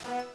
Well,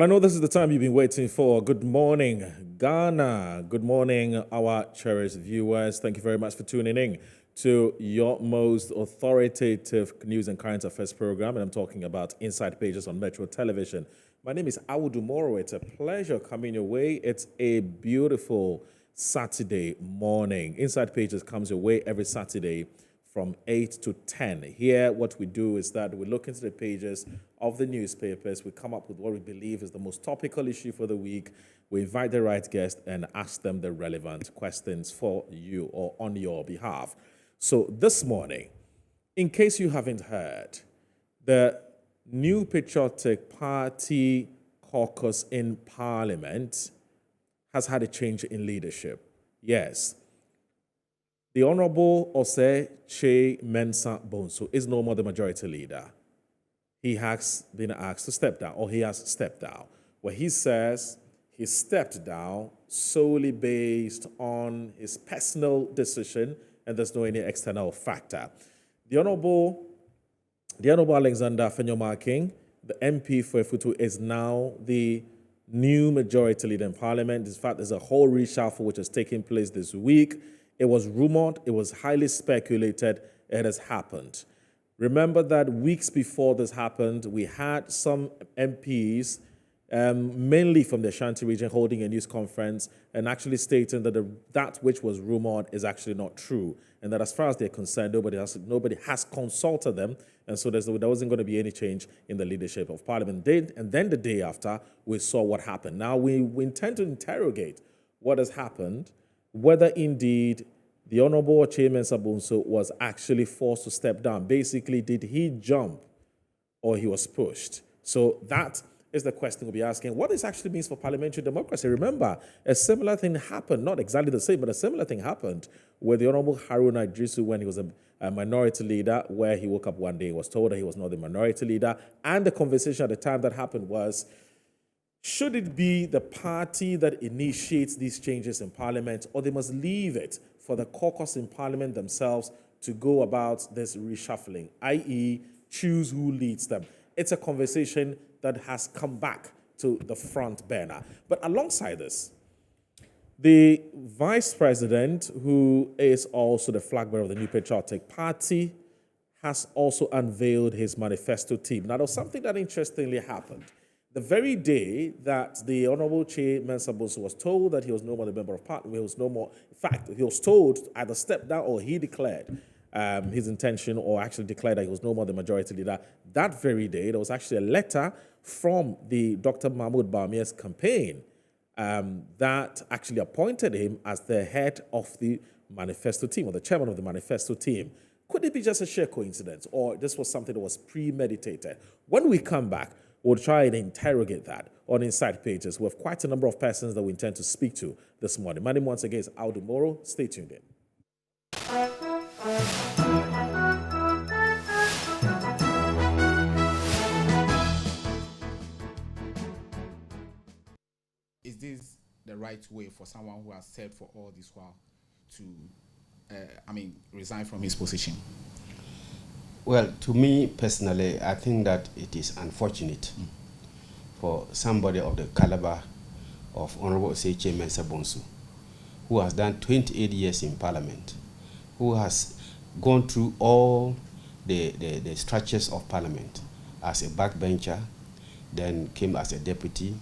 I know this is the time you've been waiting for. Good morning, Ghana. Good morning, our cherished viewers. Thank you very much for tuning in to your most authoritative news and current affairs program. And I'm talking about Inside Pages on Metro Television. My name is Awudu Moro. It's a pleasure coming your way. It's a beautiful Saturday morning. Inside Pages comes your way every Saturday from 8 to 10. Here, what we do is that we look into the pages of the newspapers. We come up with what we believe is the most topical issue for the week. We invite the right guest and ask them the relevant questions for you or on your behalf. So this morning, in case you haven't heard, the New Patriotic Party caucus in Parliament has had a change in leadership. Yes. The Honorable Ose Che Mensah Bonsu is no more the majority leader. He has been asked to step down, or he has stepped down. Well, he says he stepped down solely based on his personal decision, and there's no any external factor. The Honorable Alexander Fenyomarking, the MP for Efutu, is now the new majority leader in Parliament. In fact, there's a whole reshuffle which is taking place this week. It was rumored, it was highly speculated, it has happened. Remember that weeks before this happened, we had some MPs, mainly from the Ashanti region, holding a news conference and actually stating that that which was rumored is actually not true, and that as far as they're concerned, nobody has consulted them, and so there wasn't going to be any change in the leadership of Parliament. And then the day after, we saw what happened. Now, we intend to interrogate what has happened, whether indeed the Honorable Che Mensah Bonsu was actually forced to step down. Basically, did he jump or he was pushed? So that is the question we'll be asking. What this actually means for parliamentary democracy. Remember, a similar thing happened, not exactly the same, but a similar thing happened with the Honorable Haruna Idrisu when he was a minority leader, where he woke up one day and was told that he was not the minority leader. And the conversation at the time that happened was, should it be the party that initiates these changes in Parliament, or they must leave it for the caucus in Parliament themselves to go about this reshuffling, i.e. choose who leads them? It's a conversation that has come back to the front burner. But alongside this, the Vice President, who is also the flag bearer of the New Patriotic Party, has also unveiled his manifesto team. Now, there was something that interestingly happened. The very day that the Honorable Che Mensah Bonsu was told that he was no more a member of Parliament, he was no more, in fact, he was told to either step down or he declared his intention, or actually declared that he was no more the majority leader. That very day, there was actually a letter from the Dr. Mahmoud Bawumia's campaign that actually appointed him as the head of the manifesto team, or the chairman of the manifesto team. Could it be just a sheer coincidence, or this was something that was premeditated? When we come back, we'll try and interrogate that on Inside Pages. We have quite a number of persons that we intend to speak to this morning. My name once again is Awudu Moro. Stay tuned in. Is this the right way for someone who has served for all this while to, resign from his position? Well, to me personally, I think that it is unfortunate for somebody of the caliber of Honorable Che Mensah Bonsu, who has done 28 years in Parliament, who has gone through all the structures of Parliament as a backbencher, then came as a deputy,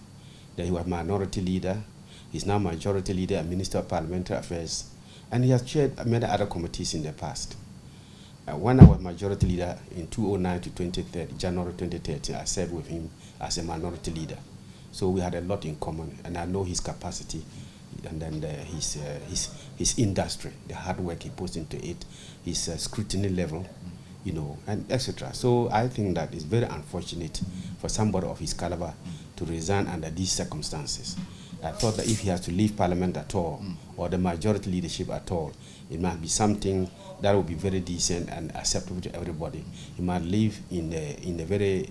then he was minority leader, he's now majority leader and Minister of Parliamentary Affairs, and he has chaired many other committees in the past. When I was majority leader in 2009 to 2013, January 2013, I served with him as a minority leader. So we had a lot in common, and I know his capacity, and then his industry, the hard work he puts into it, his scrutiny level, and etc. So I think that it's very unfortunate for somebody of his caliber to resign under these circumstances. I thought that if he has to leave Parliament at all, or the majority leadership at all, it must be something that would be very decent and acceptable to everybody. He might live in a very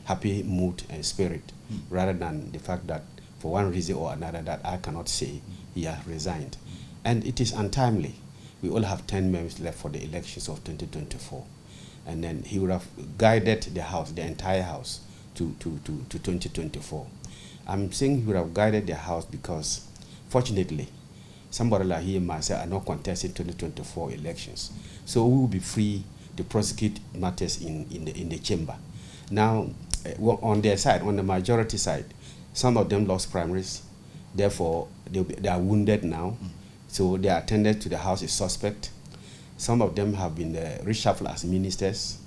happy mood and spirit, rather than the fact that for one reason or another that I cannot say he has resigned. And it is untimely. We all have 10 months left for the elections of 2024. And then he would have guided the House, the entire House, to 2024. I'm saying he would have guided the House because, fortunately, somebody like he and myself are not contesting 2024 elections. So we will be free to prosecute matters in the chamber. Now, on their side, on the majority side, some of them lost primaries. Therefore, they are wounded now. So their attendance to the House is suspect. Some of them have been reshuffled as ministers,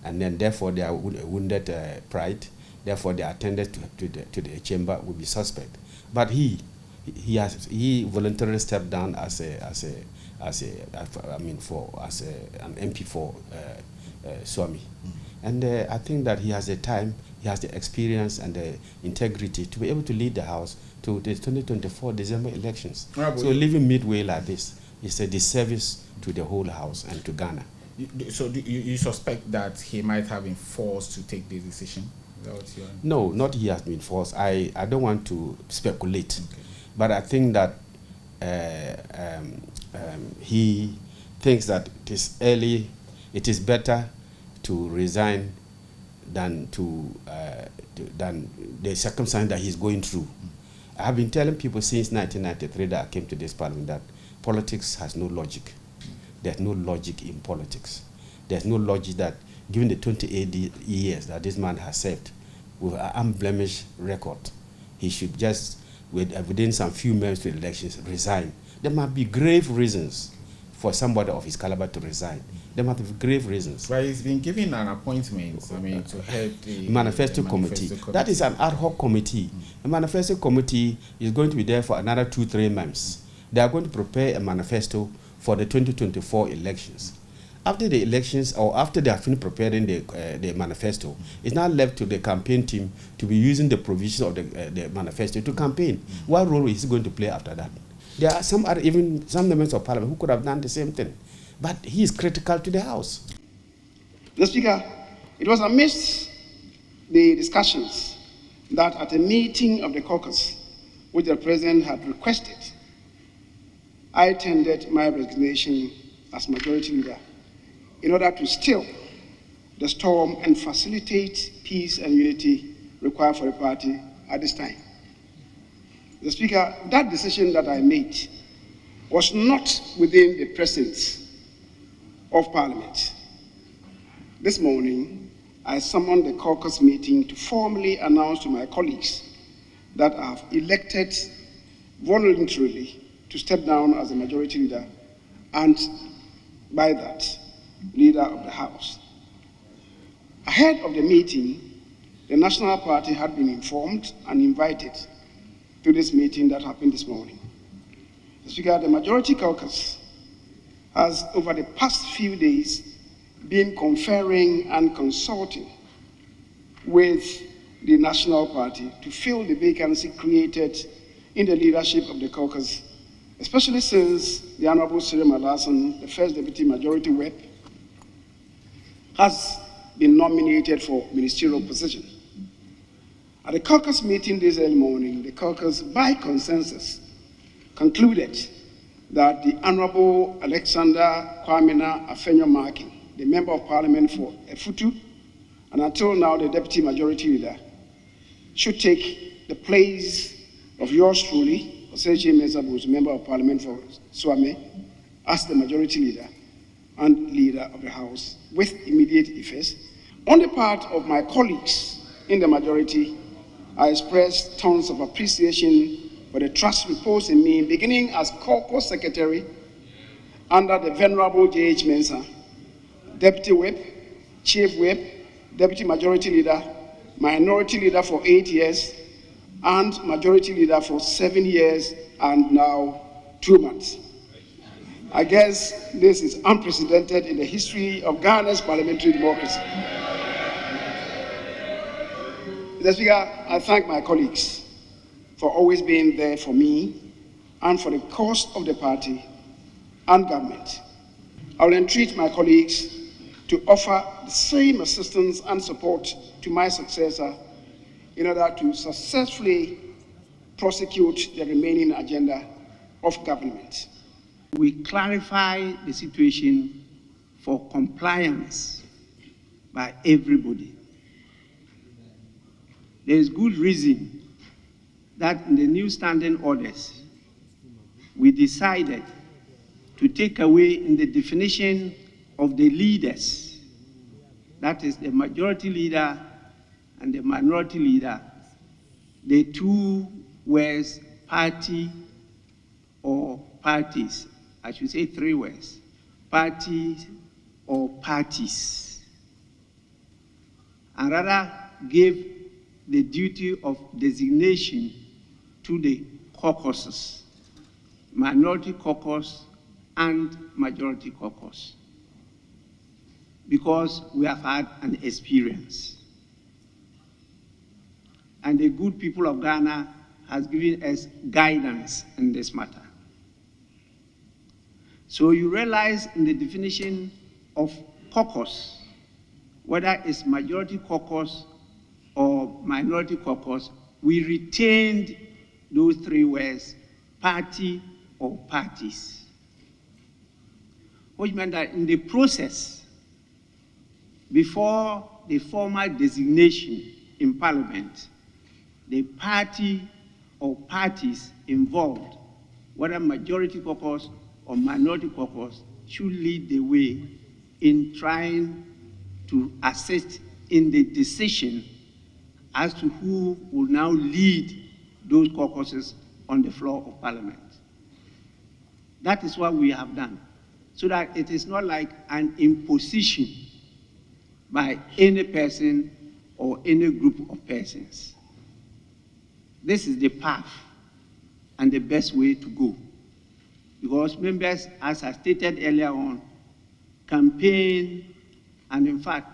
and then therefore they are wounded pride. Therefore, their attendance to the chamber will be suspect. But he voluntarily stepped down as an MP for Swami, and I think that he has the time, he has the experience and the integrity to be able to lead the House to the 2024 December elections. So leaving midway like this is a disservice to the whole House and to Ghana. So do you suspect that he might have been forced to take this decision? Is that what you're... No, not he has been forced. I don't want to speculate, but I think that he thinks that it is better to resign than than the circumstance that he's going through. I have been telling people since 1993 that I came to this parliament that politics has no logic. There's no logic in politics. There's no logic that, given the 28 years that this man has served with an unblemished record, he should just, within some few months to the elections, resign. There must be grave reasons for somebody of his caliber to resign. There must be grave reasons. But he's been given an appointment, to head the manifesto committee. That is an ad hoc committee. The manifesto committee is going to be there for another 2-3 months. They are going to prepare a manifesto for the 2024 elections. After the elections, or after they have finished preparing the manifesto, it's now left to the campaign team to be using the provisions of the manifesto to campaign. What role is he going to play after that? There are some members of parliament who could have done the same thing, but he is critical to the House. Mr. Speaker, it was amidst the discussions that at a meeting of the caucus, which the President had requested, I tendered my resignation as Majority Leader in order to still the storm and facilitate peace and unity required for the party at this time. Mr. Speaker, that decision that I made was not within the presence of Parliament. This morning, I summoned the caucus meeting to formally announce to my colleagues that I have elected voluntarily to step down as the Majority Leader and, by that, Leader of the House. Ahead of the meeting, the National Party had been informed and invited to this meeting that happened this morning. Mr. Speaker, the Majority Caucus has, over the past few days, been conferring and consulting with the National Party to fill the vacancy created in the leadership of the caucus, especially since the Honorable Cyril Malasan, the First Deputy Majority Whip, has been nominated for ministerial position. At the caucus meeting this early morning, the caucus, by consensus, concluded that the Honorable Alexander Kwamina Afenyo-Markin, the Member of Parliament for Efutu, and until now the Deputy Majority Leader, should take the place of yours truly, Osechi Mensah, Member of Parliament for Swami, as the Majority Leader and Leader of the House, with immediate effect. On the part of my colleagues in the majority, I expressed tons of appreciation for the trust reposed in me, beginning as caucus secretary under the Venerable J.H. Mensah, Deputy Whip, Chief Whip, Deputy Majority Leader, Minority Leader for 8 years, and Majority Leader for 7 years and now 2 months. I guess this is unprecedented in the history of Ghana's parliamentary democracy. Mr. Speaker, I thank my colleagues for always being there for me and for the cause of the party and government. I will entreat my colleagues to offer the same assistance and support to my successor in order to successfully prosecute the remaining agenda of government. we clarify the situation for compliance by everybody. There is good reason that in the new standing orders, we decided to take away in the definition of the leaders, that is the majority leader and the minority leader, the two words party or parties. I should say three words, parties or parties, and rather gave the duty of designation to the caucuses, minority caucus and majority caucus, because we have had an experience. And the good people of Ghana has given us guidance in this matter. So you realize in the definition of caucus, whether it's majority caucus or minority caucus, we retained those three words, party or parties. Which meant that in the process, before the formal designation in Parliament, the party or parties involved, whether majority caucus or minority caucus, should lead the way in trying to assist in the decision as to who will now lead those caucuses on the floor of Parliament. That is what we have done, so that it is not like an imposition by any person or any group of persons. This is the path and the best way to go. Because members, as I stated earlier on, campaign and in fact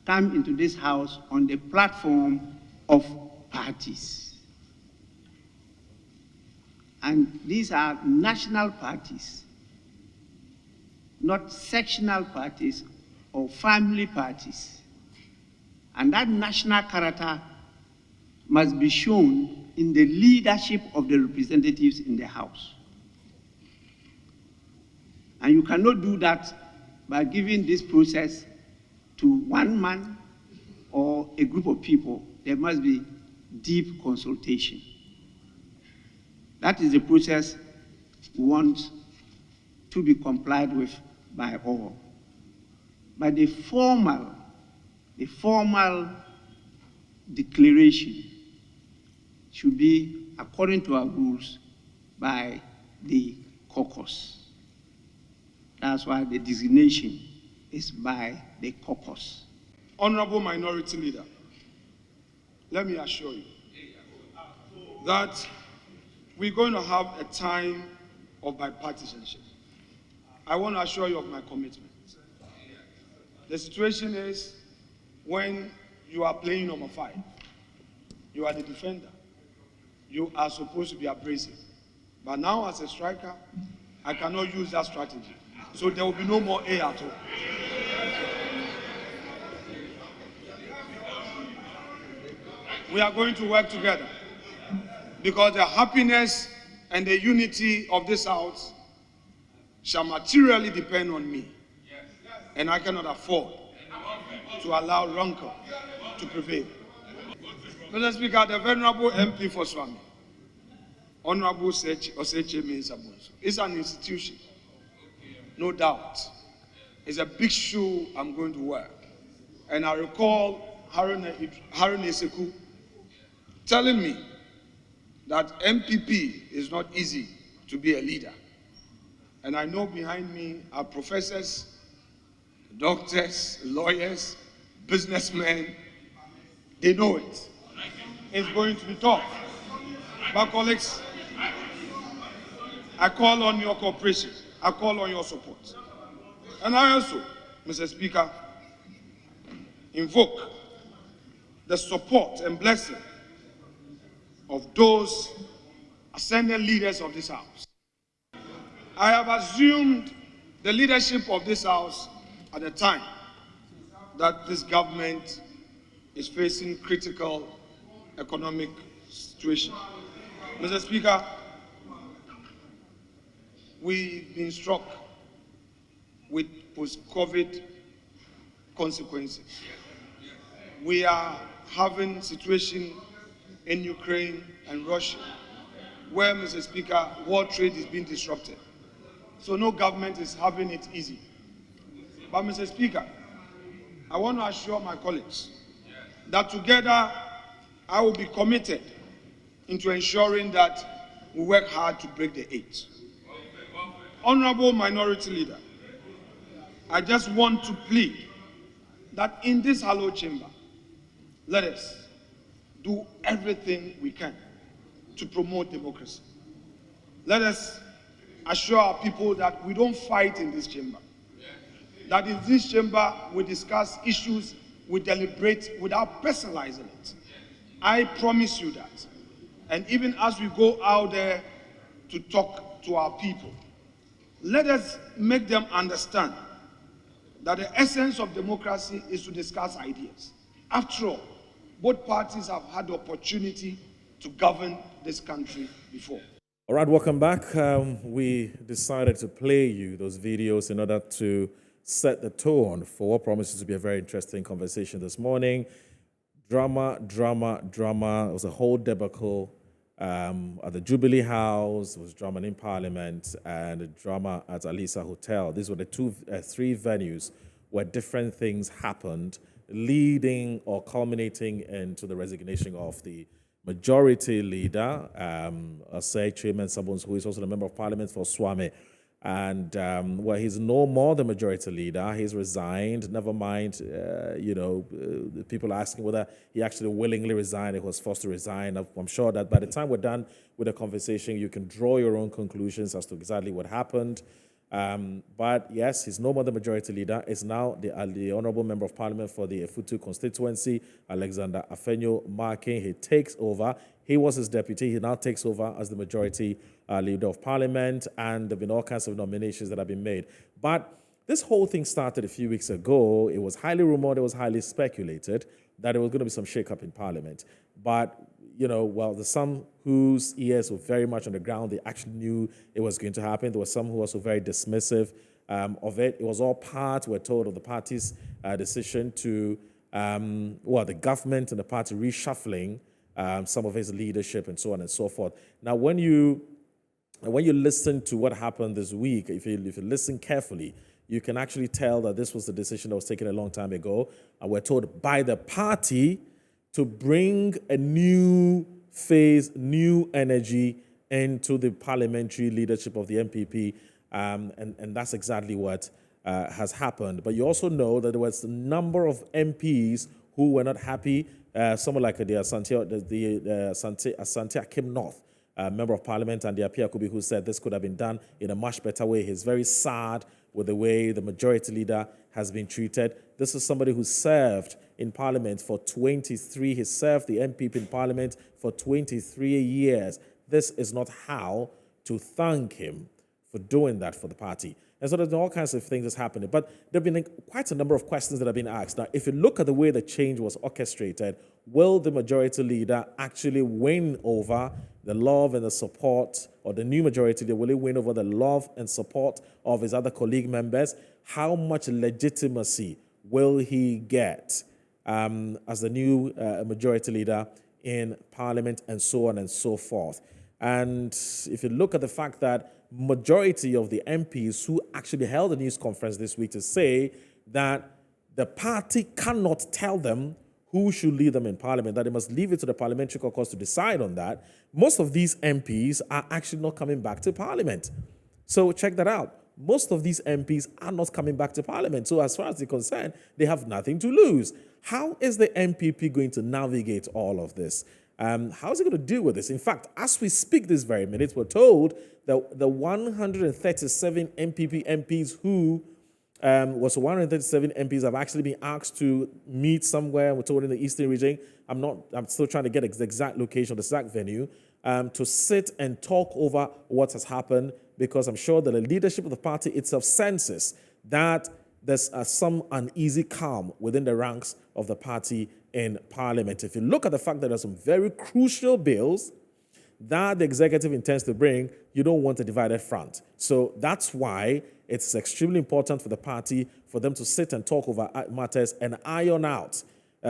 come into this house on the platform of parties. And these are national parties, not sectional parties or family parties. And that national character must be shown in the leadership of the representatives in the House. And you cannot do that by giving this process to one man or a group of people. There must be deep consultation. That is the process we want to be complied with by all. But the formal declaration should be, according to our rules, by the caucus. That's why the designation is by the caucus. Honorable Minority Leader, let me assure you that we're going to have a time of bipartisanship. I want to assure you of my commitment. The situation is, when you are playing number 5, you are the defender. You are supposed to be abrasive. But now as a striker, I cannot use that strategy. So there will be no more A at all. We are going to work together, because the happiness and the unity of this house shall materially depend on me. And I cannot afford to allow rancor to prevail. Mr. Speaker, the Venerable MP for Swami, Honorable Oseche Mensah-Bonsu, is an institution, no doubt. It's a big shoe I'm going to wear. And I recall Harun Eseku telling me that MPP is not easy to be a leader. And I know behind me are professors, doctors, lawyers, businessmen. They know it. It's going to be tough. But colleagues, I call on your cooperation. I call on your support. And I also, Mr. Speaker, invoke the support and blessing of those ascendant leaders of this House. I have assumed the leadership of this House at a time that this government is facing critical economic situation. Mr. Speaker, we've been struck with post-COVID consequences. We are having situation in Ukraine and Russia where, Mr. Speaker, world trade is being disrupted. So no government is having it easy. But, Mr. Speaker, I want to assure my colleagues that together I will be committed into ensuring that we work hard to break the eight. Honorable Minority Leader, I just want to plead that in this hallowed chamber, let us do everything we can to promote democracy. Let us assure our people that we don't fight in this chamber. That in this chamber we discuss issues, we deliberate without personalizing it. I promise you that. And even as we go out there to talk to our people, let us make them understand that the essence of democracy is to discuss ideas. After all, both parties have had the opportunity to govern this country before. All right, welcome back. We decided to play you those videos in order to set the tone for what promises to be a very interesting conversation this morning. Drama. It was a whole debacle at the Jubilee House. It was drama in Parliament and a drama at Alisa Hotel. These were the three venues where different things happened, leading or culminating into the resignation of the majority leader, Osei Chairman Sabons, who is also the member of Parliament for Swame. And well, he's no more the majority leader. He's resigned. Never mind, the people asking whether he actually willingly resigned. He was forced to resign. I'm sure that by the time we're done with the conversation, you can draw your own conclusions as to exactly what happened. But yes, he's no more the majority leader. It's now the Honourable Member of Parliament for the Efutu constituency, Alexander Afenyo Markin. He takes over. He was his deputy. He now takes over as the majority leader of Parliament, and there have been all kinds of nominations that have been made. But this whole thing started a few weeks ago. It was highly rumored, it was highly speculated that there was going to be some shake-up in Parliament. But, there's some whose ears were very much on the ground. They actually knew it was going to happen. There were some who were also very dismissive of it. It was all part, we're told, of the party's decision to, the government and the party reshuffling some of his leadership and so on and so forth. Now, when you listen to what happened this week, if you listen carefully, you can actually tell that this was the decision that was taken a long time ago. And we're told by the party to bring a new phase, new energy into the parliamentary leadership of the NPP. And that's exactly what has happened. But you also know that there was a number of MPs who were not happy. Someone like the Asante Akim North, member of Parliament, and the Apia Kubi, who said this could have been done in a much better way. He's very sad with the way the majority leader has been treated. This is somebody who served in Parliament for 23. He served the NPP in Parliament for 23 years. This is not how to thank him for doing that for the party. And so there's all kinds of things that's happening. But there have been quite a number of questions that have been asked. Now, if you look at the way the change was orchestrated, will the majority leader actually win over the love and the support, or the new majority leader, will he win over the love and support of his other colleague members? How much legitimacy will he get as the new majority leader in Parliament, and so on and so forth? And if you look at the fact that majority of the MPs who actually held a news conference this week to say that the party cannot tell them who should lead them in Parliament, that they must leave it to the Parliamentary Caucus to decide on that, most of these MPs are actually not coming back to Parliament. So check that out. Most of these MPs are not coming back to Parliament. So as far as they're concerned, they have nothing to lose. How is the NPP going to navigate all of this? How is it going to deal with this? In fact, as we speak this very minute, we're told that the 137 NPP MPs who 137 MPs have actually been asked to meet somewhere, we're told in the Eastern region. I'm still trying to get the exact location, the exact venue, to sit and talk over what has happened, because I'm sure that the leadership of the party itself senses that there's some uneasy calm within the ranks of the party in Parliament. If you look at the fact that there are some very crucial bills that the executive intends to bring, you don't want a divided front. So that's why it's extremely important for the party for them to sit and talk over matters and iron out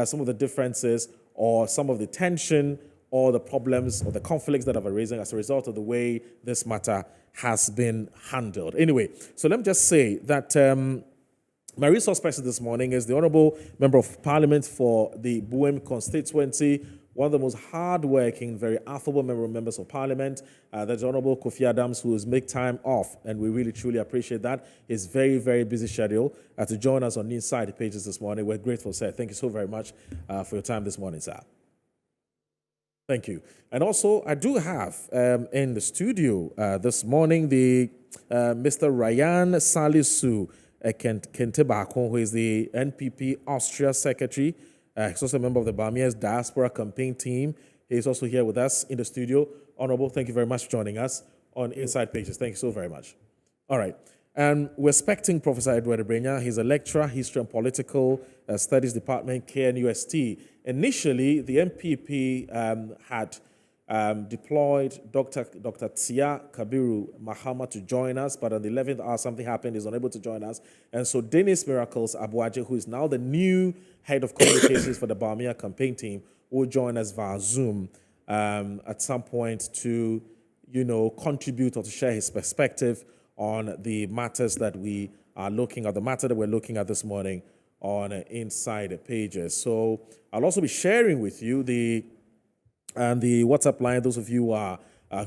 some of the differences or some of the tension or the problems or the conflicts that have arisen as a result of the way this matter has been handled. Anyway, so let me just say that my resource person this morning is the Honourable Member of Parliament for the BAWUMIA constituency, one of the most hard-working, very affable members of Parliament. That's Honourable Kofi Adams, who has made time off, and we really, truly appreciate that. His very, very busy schedule to join us on the Inside Pages this morning. We're grateful, sir. Thank you so very much for your time this morning, sir. Thank you. And also, I do have in the studio this morning the Mr. Ryan Salisu Kentebako, who is the NPP Austria Secretary. He's also a member of the BAWUMIA's Diaspora Campaign Team. He's also here with us in the studio. Honorable, thank you very much for joining us on Inside Pages. Thank you so very much. All right. And we're expecting Professor Edward Brenya. He's a lecturer, History and Political Studies Department, KNUST. Initially, the NPP had deployed Dr. Tia Kabiru Mahama to join us, but on the 11th hour, something happened. He's unable to join us. And so Dennis Miracles Abuaje, who is now the new head of communications for the BAWUMIA campaign team, will join us via Zoom at some point to, contribute or to share his perspective on the matters that we are looking at, the matter that we're looking at this morning on Inside Pages. So I'll also be sharing with you the WhatsApp line. Those of you who are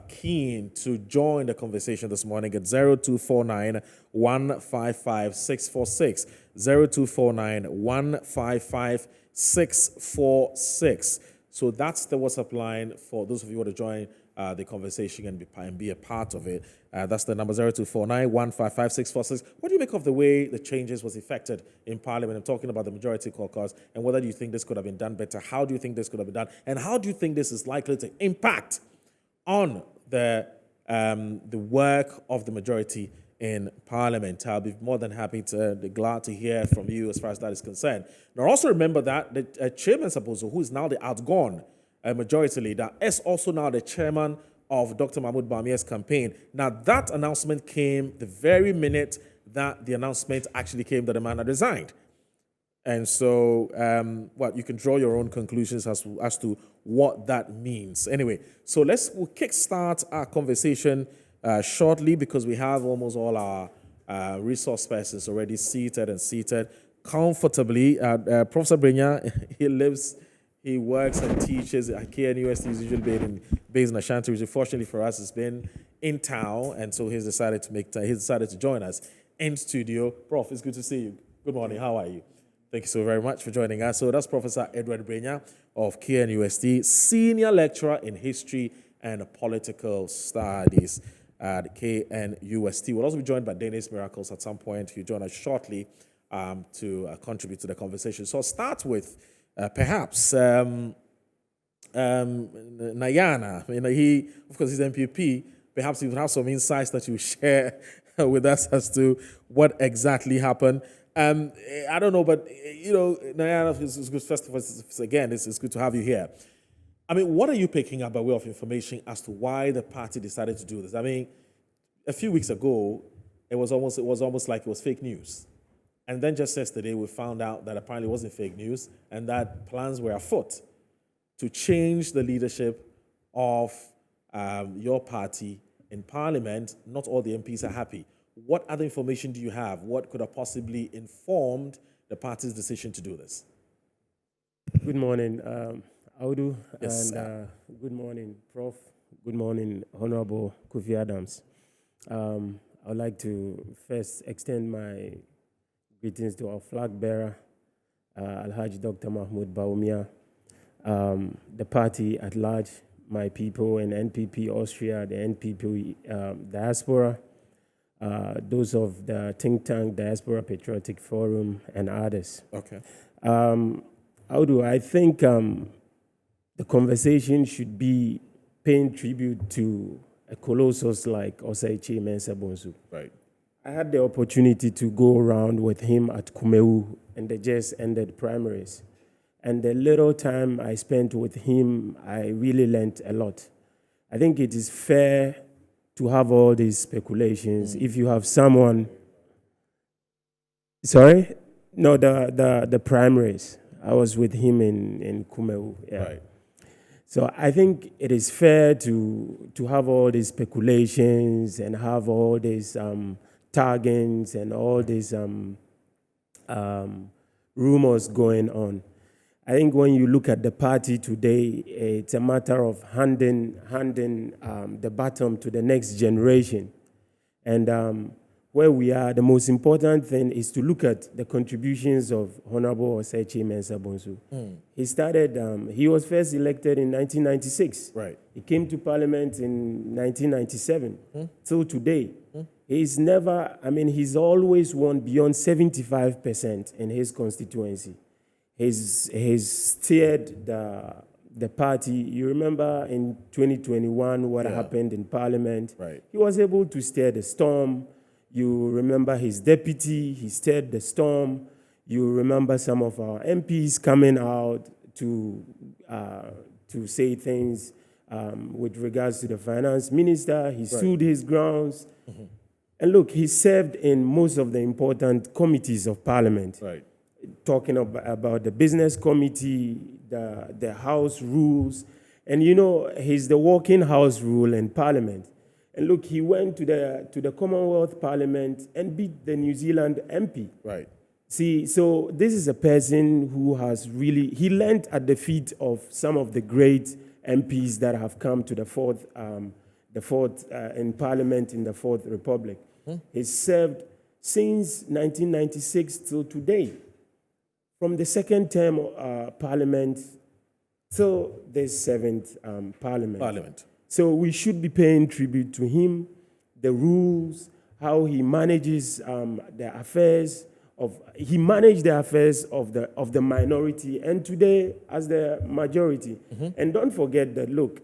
keen to join the conversation this morning at 0249 155 646. 0249 155 646. So that's the WhatsApp line for those of you who want to join the conversation and be a part of it. That's the number 0249 155 646. What do you make of the way the changes was effected in Parliament? I'm talking about the majority caucus, and whether you think this could have been done better. How do you think this could have been done? And how do you think this is likely to impact on the work of the majority in Parliament? I'll be more than happy to be glad to hear from you as far as that is concerned. Now, also remember that the Chairman Sabozo, who is now the outgone majority leader, is also now the chairman of Dr. Mahmoud Bawumia's campaign. Now, that announcement came the very minute that the announcement actually came that the man had resigned. And so, you can draw your own conclusions as to what that means. Anyway, so we'll kickstart our conversation shortly because we have almost all our resource persons already seated comfortably. Professor Brenya, he works and teaches at KNUST. He's usually based in Ashanti, which fortunately for us has been in town, and so he's decided to join us in studio. Prof, it's good to see you. Good morning. How are you? Thank you so very much for joining us. So that's Professor Edward Brenya of KNUST, Senior Lecturer in History and Political Studies at KNUST. We'll also be joined by Dennis Miracles at some point. He'll join us shortly to contribute to the conversation. So I'll start with perhaps Nayana. He, of course, he's MPP. Perhaps he would have some insights that you share with us as to what exactly happened. I don't know, but Nayana, it's good. First of all, again, it's good to have you here. I mean, what are you picking up by way of information as to why the party decided to do this? I mean, a few weeks ago, it was almost like it was fake news. And then just yesterday, we found out that apparently it wasn't fake news and that plans were afoot to change the leadership of your party in Parliament. Not all the MPs are happy. What other information do you have? What could have possibly informed the party's decision to do this? Good morning, Audu, Yes, and good morning, Prof. Good morning, Honorable Kofi Adams. I would like to first extend my greetings to our flag bearer, Alhaji Dr. Mahmoud Bawumia, the party at large, my people in NPP Austria, the NPP diaspora, those of the think tank Diaspora Patriotic Forum, and others. Okay. Audu, I think the conversation should be paying tribute to a colossus like Osei Mensah Bonsu. Right. I had the opportunity to go around with him at Kumeu and the just ended primaries. And the little time I spent with him, I really learned a lot. I think it is fair to have all these speculations. If you have someone, sorry, no, the primaries. I was with him in Kumeu. Yeah. Right. So I think it is fair to have all these speculations and have all these targets and all these rumors going on. I think when you look at the party today, it's a matter of handing the baton to the next generation. And where we are, the most important thing is to look at the contributions of Honorable Osechi Mensah Bonsu. He started, he was first elected in 1996. Right. He came to parliament in 1997. Till today, he's never, I mean, he's always won beyond 75% in his constituency. He's steered the party. You remember in 2021 what happened in parliament? Right. He was able to steer the storm. You remember his deputy, he steered the storm. You remember some of our MPs coming out to say things with regards to the finance minister. He stood his grounds. And look, he served in most of the important committees of parliament. Right. Talking about the business committee, the house rules. And you know, he's the walking house rule in parliament. And look, he went to the Commonwealth Parliament and beat the New Zealand MP. Right. See, so this is a person who has really, he learned at the feet of some of the great MPs that have come to the fourth in Parliament in the Fourth Republic. He's served since 1996 till today, from the second term Parliament till this seventh Parliament. So we should be paying tribute to him, the rules, how he manages the affairs of, he managed the affairs of the minority, and today as the majority. And don't forget that, look,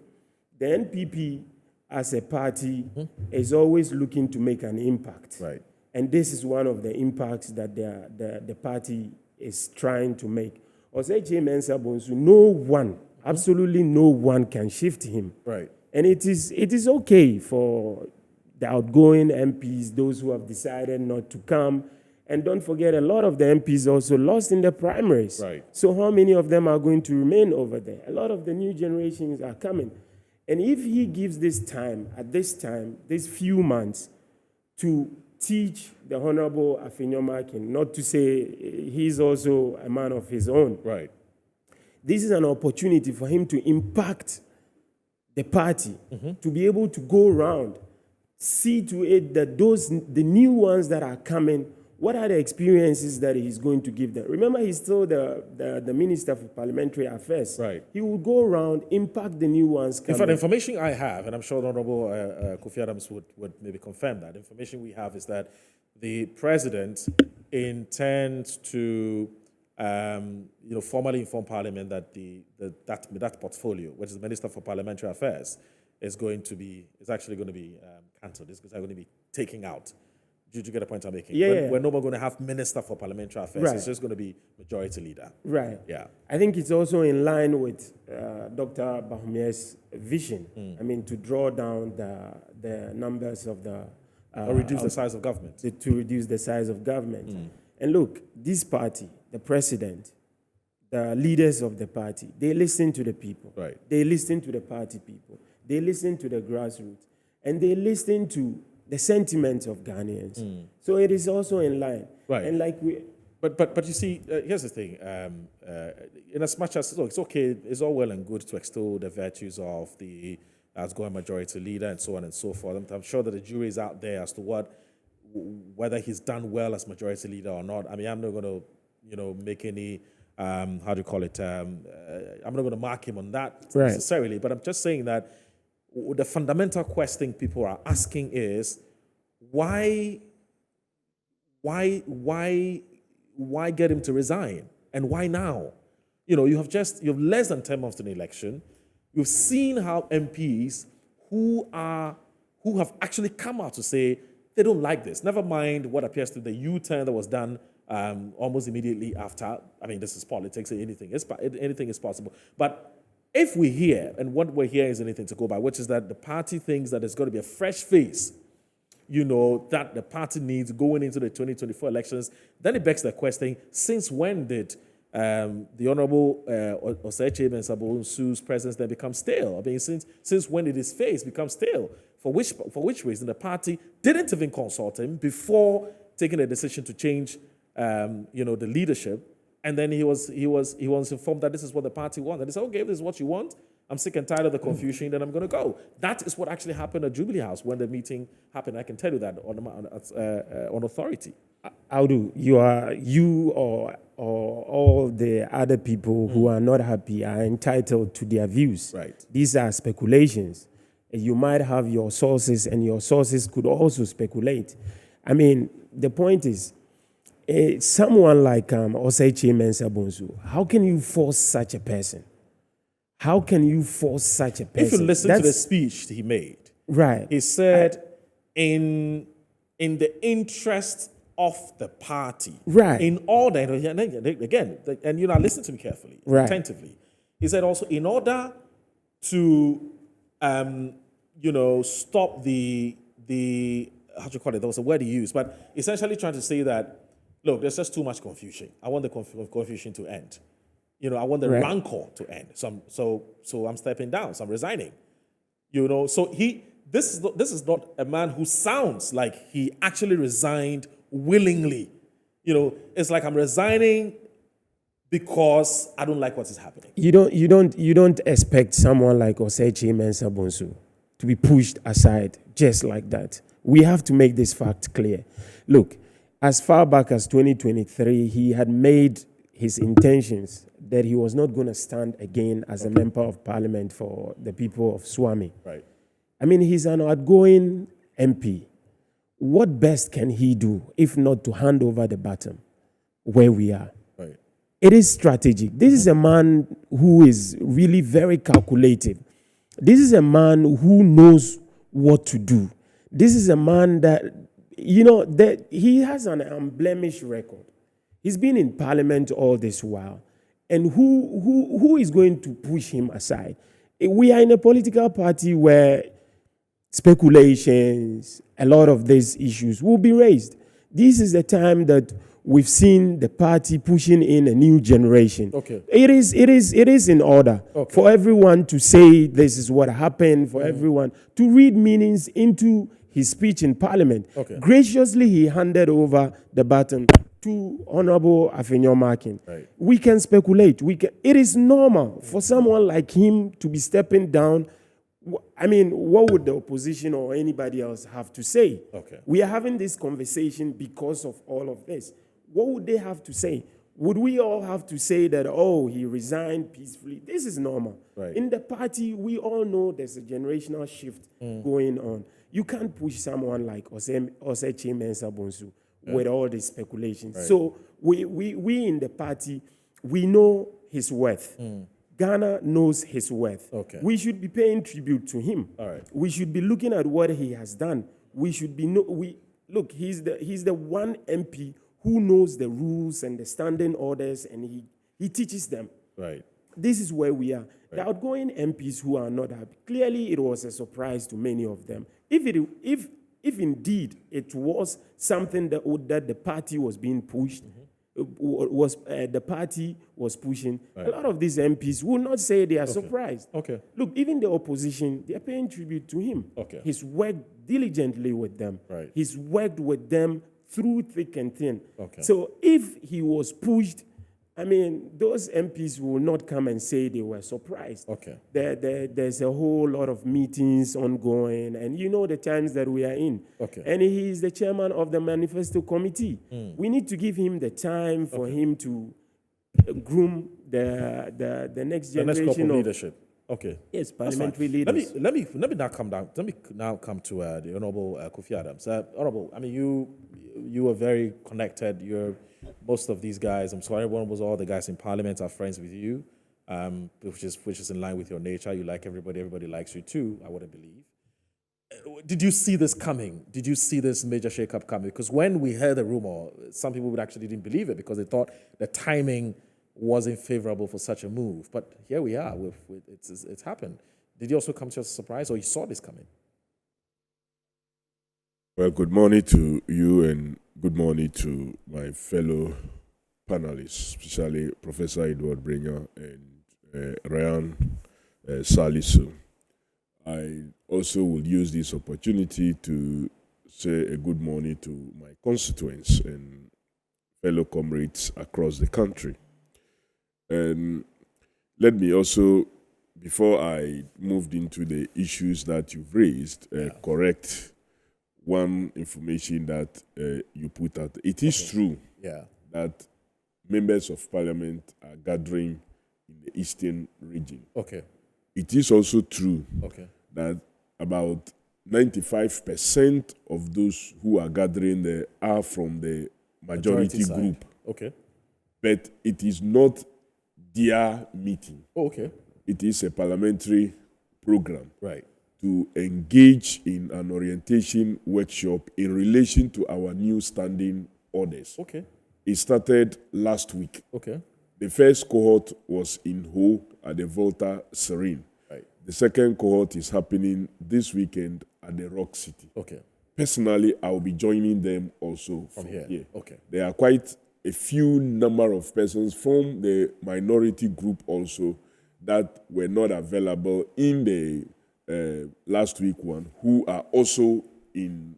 the NPP as a party is always looking to make an impact. Right. And this is one of the impacts that the party is trying to make. Osechi Mensah Bonsu, no one, absolutely no one can shift him. Right. And it is okay for the outgoing MPs, those who have decided not to come. And don't forget, a lot of the MPs also lost in the primaries. Right. So how many of them are going to remain over there? A lot of the new generations are coming. And if he gives this time, these few months, to teach the Honorable Afenyomakin, not to say he's also a man of his own. Right. This is an opportunity for him to impact the party, to be able to go around, see to it that the new ones that are coming, what are the experiences that he's going to give them? Remember, he's still the Minister for Parliamentary Affairs. Right. He will go around, impact the new ones coming. In fact, the information I have, and I'm sure the Honorable Kofi Adams would maybe confirm that, the information we have is that the President intends to formally inform Parliament that that portfolio, which is the Minister for Parliamentary Affairs, is actually going to be cancelled. It's going to be taken out. Did you get the point I'm making? Yeah. We're no more going to have Minister for Parliamentary Affairs. Right. It's just going to be Majority Leader. Right. Yeah. I think it's also in line with Dr. BAWUMIA's vision. I mean, to draw down the numbers of the... or reduce the size of government. To reduce the size of government. And look, this party, the president, the leaders of the party, they listen to the people. Right. They listen to the party people. They listen to the grassroots. And they listen to the sentiments of Ghanaians. So it is also in line. Right. And like But you see, here's the thing. In as much as, look, it's okay, it's all well and good to extol the virtues of the outgoing majority leader and so on and so forth. I'm sure that the jury is out there as to whether he's done well as majority leader or not. I mean, I'm not going to, make any, I'm not going to mark him on that necessarily, but I'm just saying that the fundamental question people are asking is, why get him to resign? And why now? You have less than 10 months to the election. You've seen how MPs who have actually come out to say they don't like this. Never mind what appears to be the U-turn that was done almost immediately after. I mean, this is politics. Anything is possible. But if we hear, and what we're hearing is anything to go by, which is that the party thinks that there's going to be a fresh face, that the party needs going into the 2024 elections, then it begs the question, since when did the Honorable Oseche Mensah Bonsu's presence then become stale? I mean, since when did his face become stale? For which reason the party didn't even consult him before taking a decision to change, the leadership, and then he was informed that this is what the party wanted. And he said, okay, if this is what you want, I'm sick and tired of the confusion, then I'm going to go. That is what actually happened at Jubilee House when the meeting happened. I can tell you that on authority. Audu, you or all the other people who are not happy are entitled to their views. Right. These are speculations. You might have your sources, and your sources could also speculate. I mean, the point is, someone like Oseche Mensah Bonsu, how can you force such a person? How can you force such a person? If you listen to the speech he made, right, he said, in the interest of the party, right, in order, and again, listen to me carefully, right, attentively. He said also, in order to, stop the how do you call it? There was a word he used, but essentially trying to say that, look, there's just too much confusion. I want the confusion to end. I want the rancor to end. So I'm stepping down. So I'm resigning. So this is not a man who sounds like he actually resigned willingly. It's like I'm resigning because I don't like what is happening. You don't expect someone like Oseche Mensah Bonsu to be pushed aside just like that. We have to make this fact clear. Look, as far back as 2023, he had made his intentions that he was not going to stand again as a member of parliament for the people of Swami. Right. I mean, he's an outgoing MP. What best can he do if not to hand over the baton where we are? Right. It is strategic. This is a man who is really very calculative. This is a man who knows what to do. This is a man that, that he has an unblemished record. He's been in parliament all this while. And who is going to push him aside? We are in a political party where speculations, a lot of these issues will be raised. This is the time that we've seen the party pushing in a new generation. Okay. It is in order for everyone to say this is what happened, for everyone to read meanings into his speech in parliament. Okay. Graciously, he handed over the baton to Honorable Afenyo Makin. Right. We can speculate. It is normal for someone like him to be stepping down. I mean, what would the opposition or anybody else have to say? Okay. We are having this conversation because of all of this. What would they have to say? Would we all have to say that, he resigned peacefully? This is normal. Right. In the party, we all know there's a generational shift going on. You can't push someone like Oseche Mensah Bonsu with all these speculations. Right. So we in the party, we know his worth. Ghana knows his worth. Okay. We should be paying tribute to him. All right. We should be looking at what he has done. We should be look. He's the one MP who knows the rules and the standing orders, and he teaches them. Right. This is where we are. Right. The outgoing MPs who are not happy, clearly it was a surprise to many of them. If indeed it was something that the party was being pushed, the party was pushing, right, a lot of these MPs will not say they are surprised. Okay. Look, even the opposition, they are paying tribute to him. Okay. He's worked diligently with them. Right. He's worked with them through thick and thin. Okay. So if he was pushed, I mean, those MPs will not come and say they were surprised. Okay. There's a whole lot of meetings ongoing, and you know the times that we are in. Okay. And he is the chairman of the manifesto committee. We need to give him the time for him to groom the next The next generation crop of of leadership. Okay. Yes, That's parliamentary fine. leaders. Let me now come down. Let me now come to the Honorable Kofi Adams. Honorable, I mean, you are very connected. Most of these guys, I'm sorry, all the guys in Parliament are friends with you, which is in line with your nature. You like everybody. Everybody likes you too. I wouldn't believe. Did you see this coming? Did you see this major shakeup coming? Because when we heard the rumor, some people actually didn't believe it because they thought the timing wasn't favorable for such a move. But here we are. It's happened. Did you also come to a surprise, or you saw this coming? Well, good morning to you and good morning to my fellow panelists, especially Professor Edward Bringer and Ryan Salisu. I also will use this opportunity to say a good morning to my constituents and fellow comrades across the country. And let me also, before I moved into the issues that you've raised, correct one information that you put out. It is true that members of parliament are gathering in the eastern region. Okay. It is also true that about 95% of those who are gathering there are from the majority group. Okay. But it is not their meeting. Oh, okay. It is a parliamentary program. Right. To engage in an orientation workshop in relation to our new standing orders. Okay. It started last week. Okay. The first cohort was in Ho at the Volta Serene. Right. The second cohort is happening this weekend at the Rock City. Okay. Personally, I will be joining them also from here. Okay. There are quite a few number of persons from the minority group also that were not available in the last week one, who are also in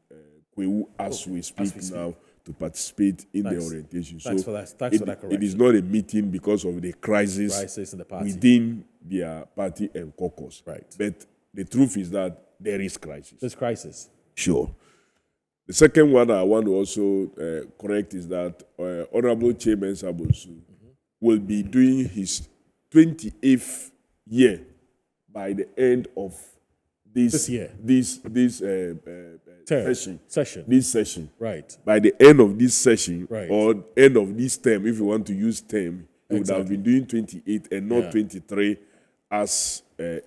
Kwewu as we speak now to participate in the orientation. Thanks for that. Thanks for that correction. It is not a meeting because of the crisis in the party. within their party and caucus. Right. But the truth is that there is crisis. There's crisis. Sure. The second one I want to also correct is that Honorable Chairman Sabosu will be doing his 28th year by the end of this year. This session. Right. By the end of this session, Right. or end of this term, if you want to use term, he would have been doing 28 and not 23 as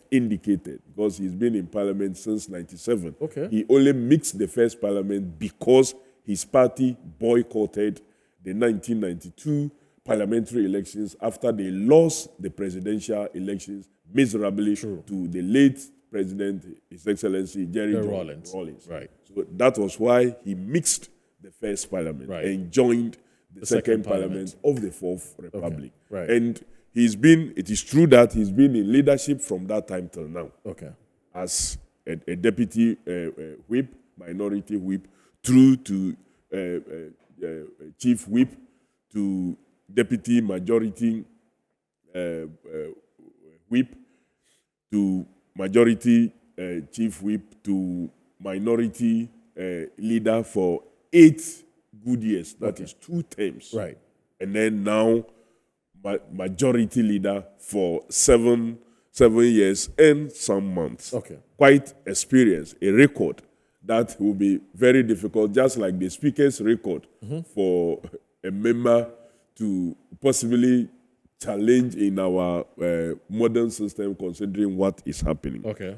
indicated, because he's been in parliament since 97. Okay. He only mixed the first parliament because his party boycotted the 1992 parliamentary elections after they lost the presidential elections miserably to the late president, His Excellency Jerry Rawlings. Right. So that was why he mixed the first parliament and joined the second parliament of the Fourth Republic. Right. And it is true that he's been in leadership from that time till now. Okay. As a deputy whip, minority whip, through to chief whip, to deputy majority whip, to majority chief whip, to minority leader for 8 good years. That is 2 terms. Right. And then now majority leader for 7 years and some months. Okay. Quite experienced, a record that will be very difficult, just like the speaker's record for a member to possibly challenge in our modern system, considering what is happening. Okay.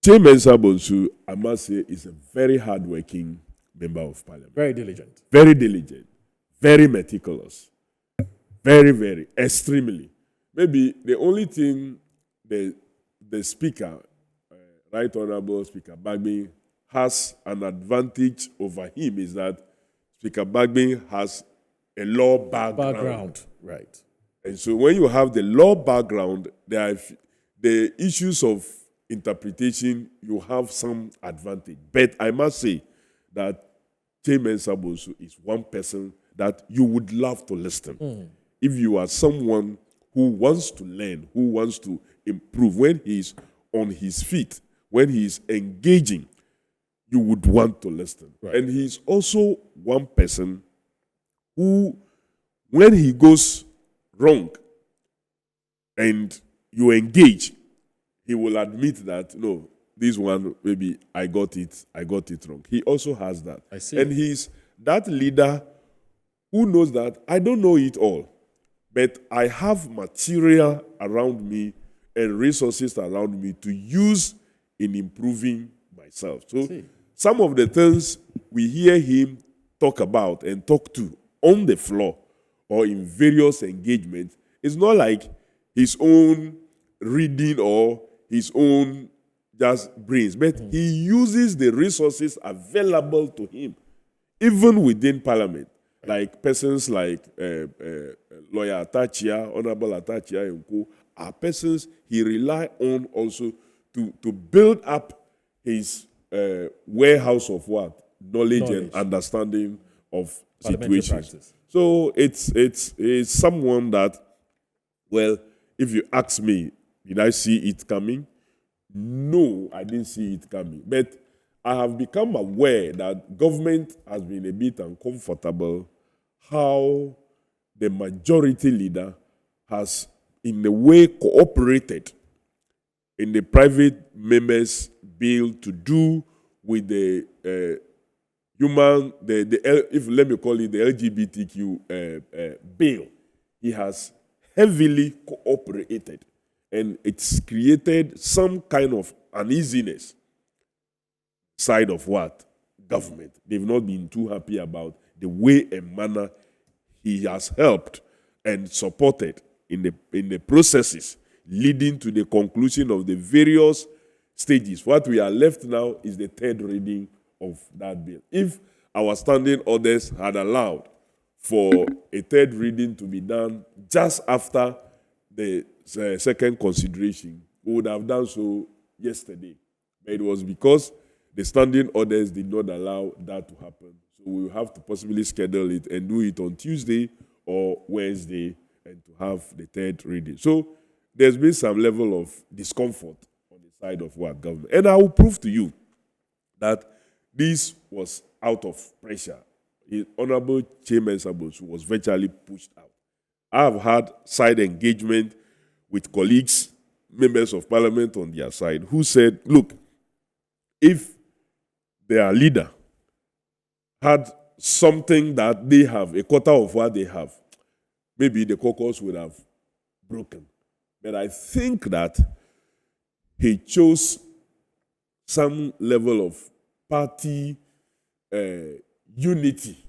Chairman Sabonsu, I must say, is a very hardworking member of parliament. Very diligent. Very diligent. Very meticulous. Very, very, extremely. Maybe the only thing the speaker, Right Honorable Speaker Bagby, has an advantage over him is that Speaker Bagby has a law background. Right. And so when you have the law background, there are the issues of interpretation, you have some advantage. But I must say that Chairman Sabosu is one person that you would love to listen. If you are someone who wants to learn, who wants to improve, when he's on his feet, when he's engaging, you would want to listen. Right. And he's also one person who, when he goes wrong and you engage, he will admit that, no, this one, maybe I got it wrong. He also has that. I see. And he's that leader who knows that I don't know it all, but I have material around me and resources around me to use in improving myself. So some of the things we hear him talk about and talk to on the floor or in various engagements, it's not like his own reading or his own just brains, but he uses the resources available to him, even within Parliament. Like persons like Lawyer Atachia, Honorable Atachia and co, are persons he rely on also to build up his warehouse of what? Knowledge and understanding of situations. Practice. So it's someone that, well, if you ask me, did I see it coming? No, I didn't see it coming. But I have become aware that government has been a bit uncomfortable how the majority leader has, in a way, cooperated in the private members' bill to do with the let me call it the LGBTQ bill. He has heavily cooperated, and it's created some kind of uneasiness side of what? Government. They've not been too happy about the way and manner he has helped and supported in the processes leading to the conclusion of the various stages. What we are left now is the third reading of that bill. If our standing orders had allowed for a third reading to be done just after the second consideration, we would have done so yesterday. But it was because the standing orders did not allow that to happen. So we will have to possibly schedule it and do it on Tuesday or Wednesday and to have the third reading. So there's been some level of discomfort on the side of what government. And I will prove to you that this was out of pressure. His Honorable Chairman Sabonsu was virtually pushed out. I have had side engagement with colleagues, members of parliament on their side, who said, look, if their leader had something that they have, a quarter of what they have, maybe the caucus would have broken. But I think that he chose some level of party unity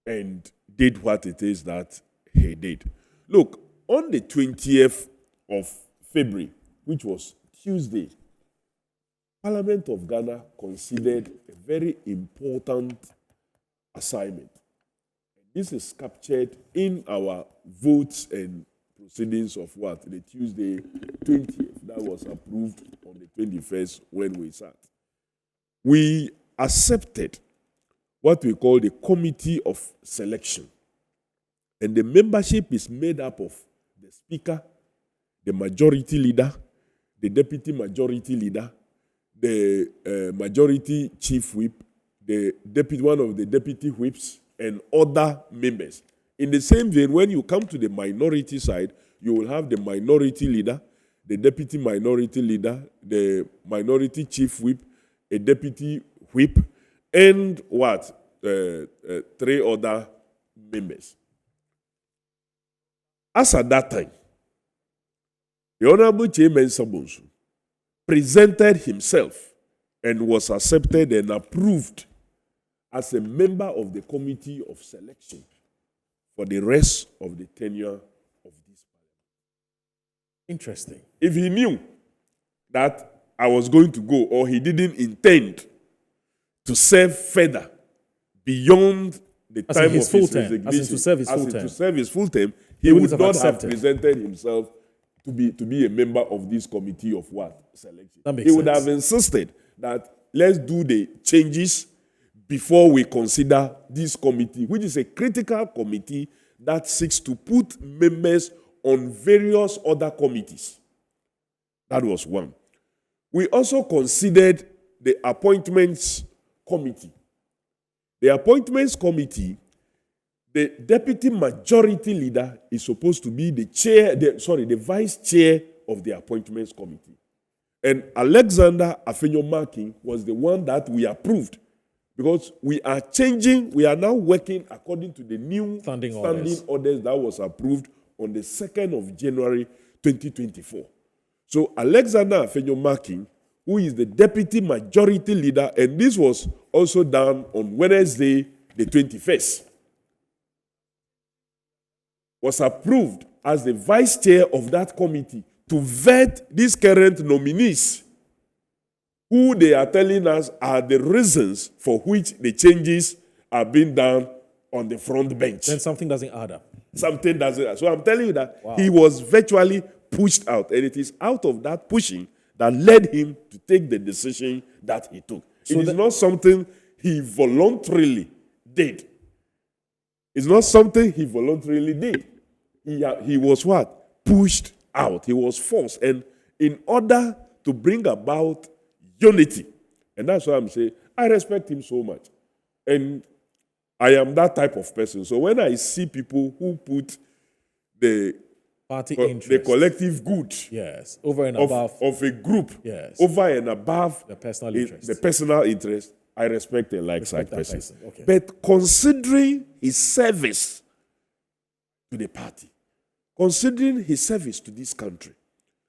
and did what it is that he did. Look, on the 20th of February, which was Tuesday, Parliament of Ghana considered a very important assignment. This is captured in our votes and proceedings of what? The Tuesday 20th. That was approved on the 21st when we sat. We accepted what we call the Committee of Selection. And the membership is made up of the Speaker, the Majority Leader, the Deputy Majority Leader, the Majority Chief Whip, one of the Deputy Whips, and other members. In the same vein, when you come to the minority side, you will have the Minority Leader, the Deputy Minority Leader, the Minority Chief Whip, a Deputy Whip, and what? 3 other members. As at that time, the Honorable Chairman Sabonsu presented himself and was accepted and approved as a member of the Committee of Selection for the rest of the tenure of this parliament. Interesting. If he knew that I was going to go, or he didn't intend to serve further beyond the time of his resignation, as in to serve his full term, he would not have presented himself to be a member of this committee of what? Selection. He would have insisted that let's do the changes before we consider this committee, which is a critical committee that seeks to put members on various other committees. That was one. We also considered the appointments committee. The appointments committee, the deputy majority leader is supposed to be the vice chair of the appointments committee. And Alexander Afenyo-Markin was the one that we approved, because we are now working according to the new standing orders that was approved on the 2nd of January 2024. So Alexander Afenyo-Markin, who is the deputy majority leader, and this was also done on Wednesday, the 21st. was approved as the vice chair of that committee to vet these current nominees, who they are telling us are the reasons for which the changes are being done on the front bench. Then something doesn't add up. Something doesn't add up. So I'm telling you that he was virtually pushed out, and it is out of that pushing that led him to take the decision that he took. So it is not something he voluntarily did. It's not something he voluntarily did. He was what? Pushed out. He was forced. And in order to bring about unity, and that's why I'm saying I respect him so much. And I am that type of person. So when I see people who put the party interest, the collective good, yes, over and above of a group, yes, over and above the personal interest, the personal interest, I respect and like such person. Okay. But considering his service to the party, considering his service to this country,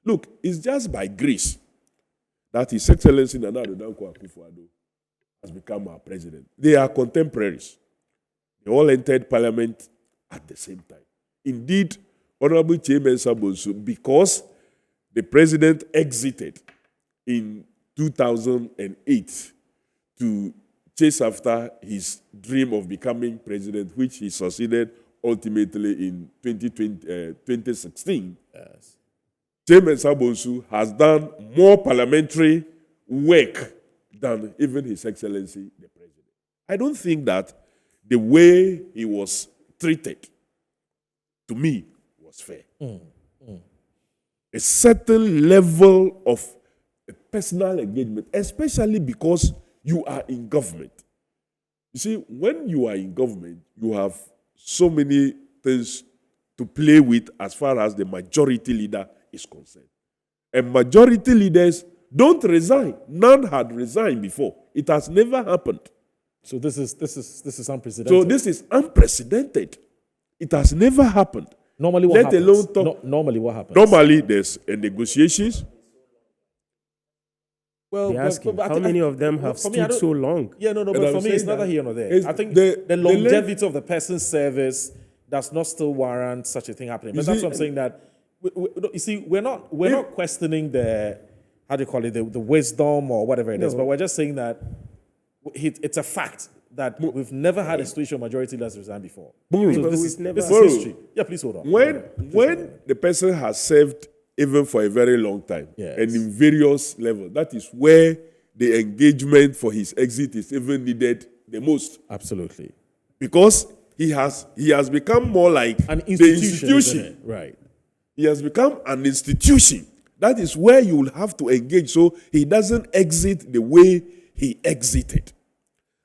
look, it's just by grace that His Excellency Nana Addo Dankwa Akufo-Addo has become our president. They are contemporaries. They all entered parliament at the same time. Indeed, Honorable Chairman Sabonsu, because the president exited in 2008 to chase after his dream of becoming president, which he succeeded ultimately in 2016. Yes. Chairman Sabonsu has done more parliamentary work than even His Excellency the President. I don't think that the way he was treated, to me, was fair. A certain level of personal engagement, especially because you are in government. You see, when you are in government, you have so many things to play with as far as the majority leader is concerned. And majority leaders don't resign. None had resigned before. It has never happened. So this is unprecedented. So this is unprecedented. It has never happened. Normally what Let happens? alone talk. Normally what happens? Normally there's negotiations. Well, They ask him, how many of them have stood so long? Yeah, no, And but I'm for me, it's saying neither that here nor there. it's I think the the longevity of the person's service does not still warrant such a thing happening. But You that's see, what I'm saying. That you see, we're not questioning the, how do you call it, the wisdom or whatever it is, but we're just saying that it's a fact that we've never had a situation where majority leaders resign before. Buru. So But this we've is never- history. Yeah, please hold on. When the person has served even for a very long time, Yes. and in various levels, that is where the engagement for his exit is even needed the most. Absolutely. Because he has become more like An the institution. Isn't it? Right. He has become an institution. That is where you will have to engage so he doesn't exit the way he exited.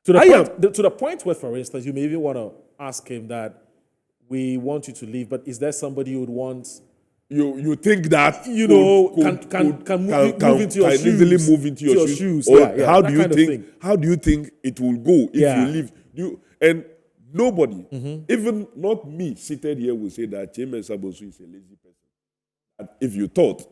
To the point where, for instance, you may even want to ask him that we want you to leave, but is there somebody you would want? You think that You know, can move into your shoes? easily move into your shoes? Or Yeah, how that do you kind of think? thing. How do you think it will go if Yeah. you leave? And nobody, even not me, seated here, will say that Chairman Sabonsu is a lazy person. And if you thought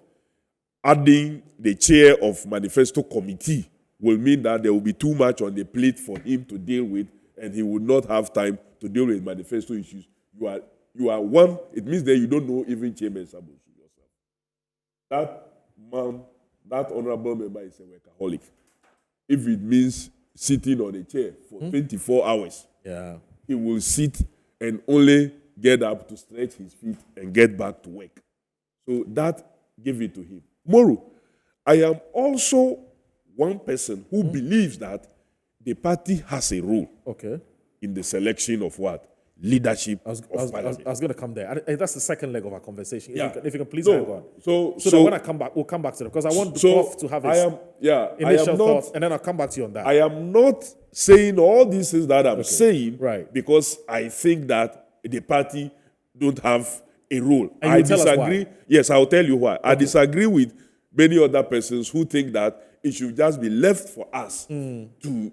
adding the chair of manifesto committee will mean that there will be too much on the plate for him to deal with, and he would not have time to deal with manifesto issues, you are one. It means that you don't know even Chairman Sabonsu yourself. That man, that honorable member is a workaholic. If it means sitting on a chair for 24 hours, Yeah. he will sit and only get up to stretch his feet and get back to work. So that give it to him. Moru, I am also one person who believes that the party has a role Okay. in the selection of what? Leadership I was parliament. going to come there. And that's the second leg of our conversation. Yeah. If you can please No, hang on. so that when I come back, we'll come back to it because I want Prof to have his initial thoughts, and then I'll come back to you on that. I am not saying all these things that I'm saying Right. because I think that the party don't have a role. And I you tell us disagree. why. Yes, I'll tell you why. I disagree with many other persons who think that it should just be left for us to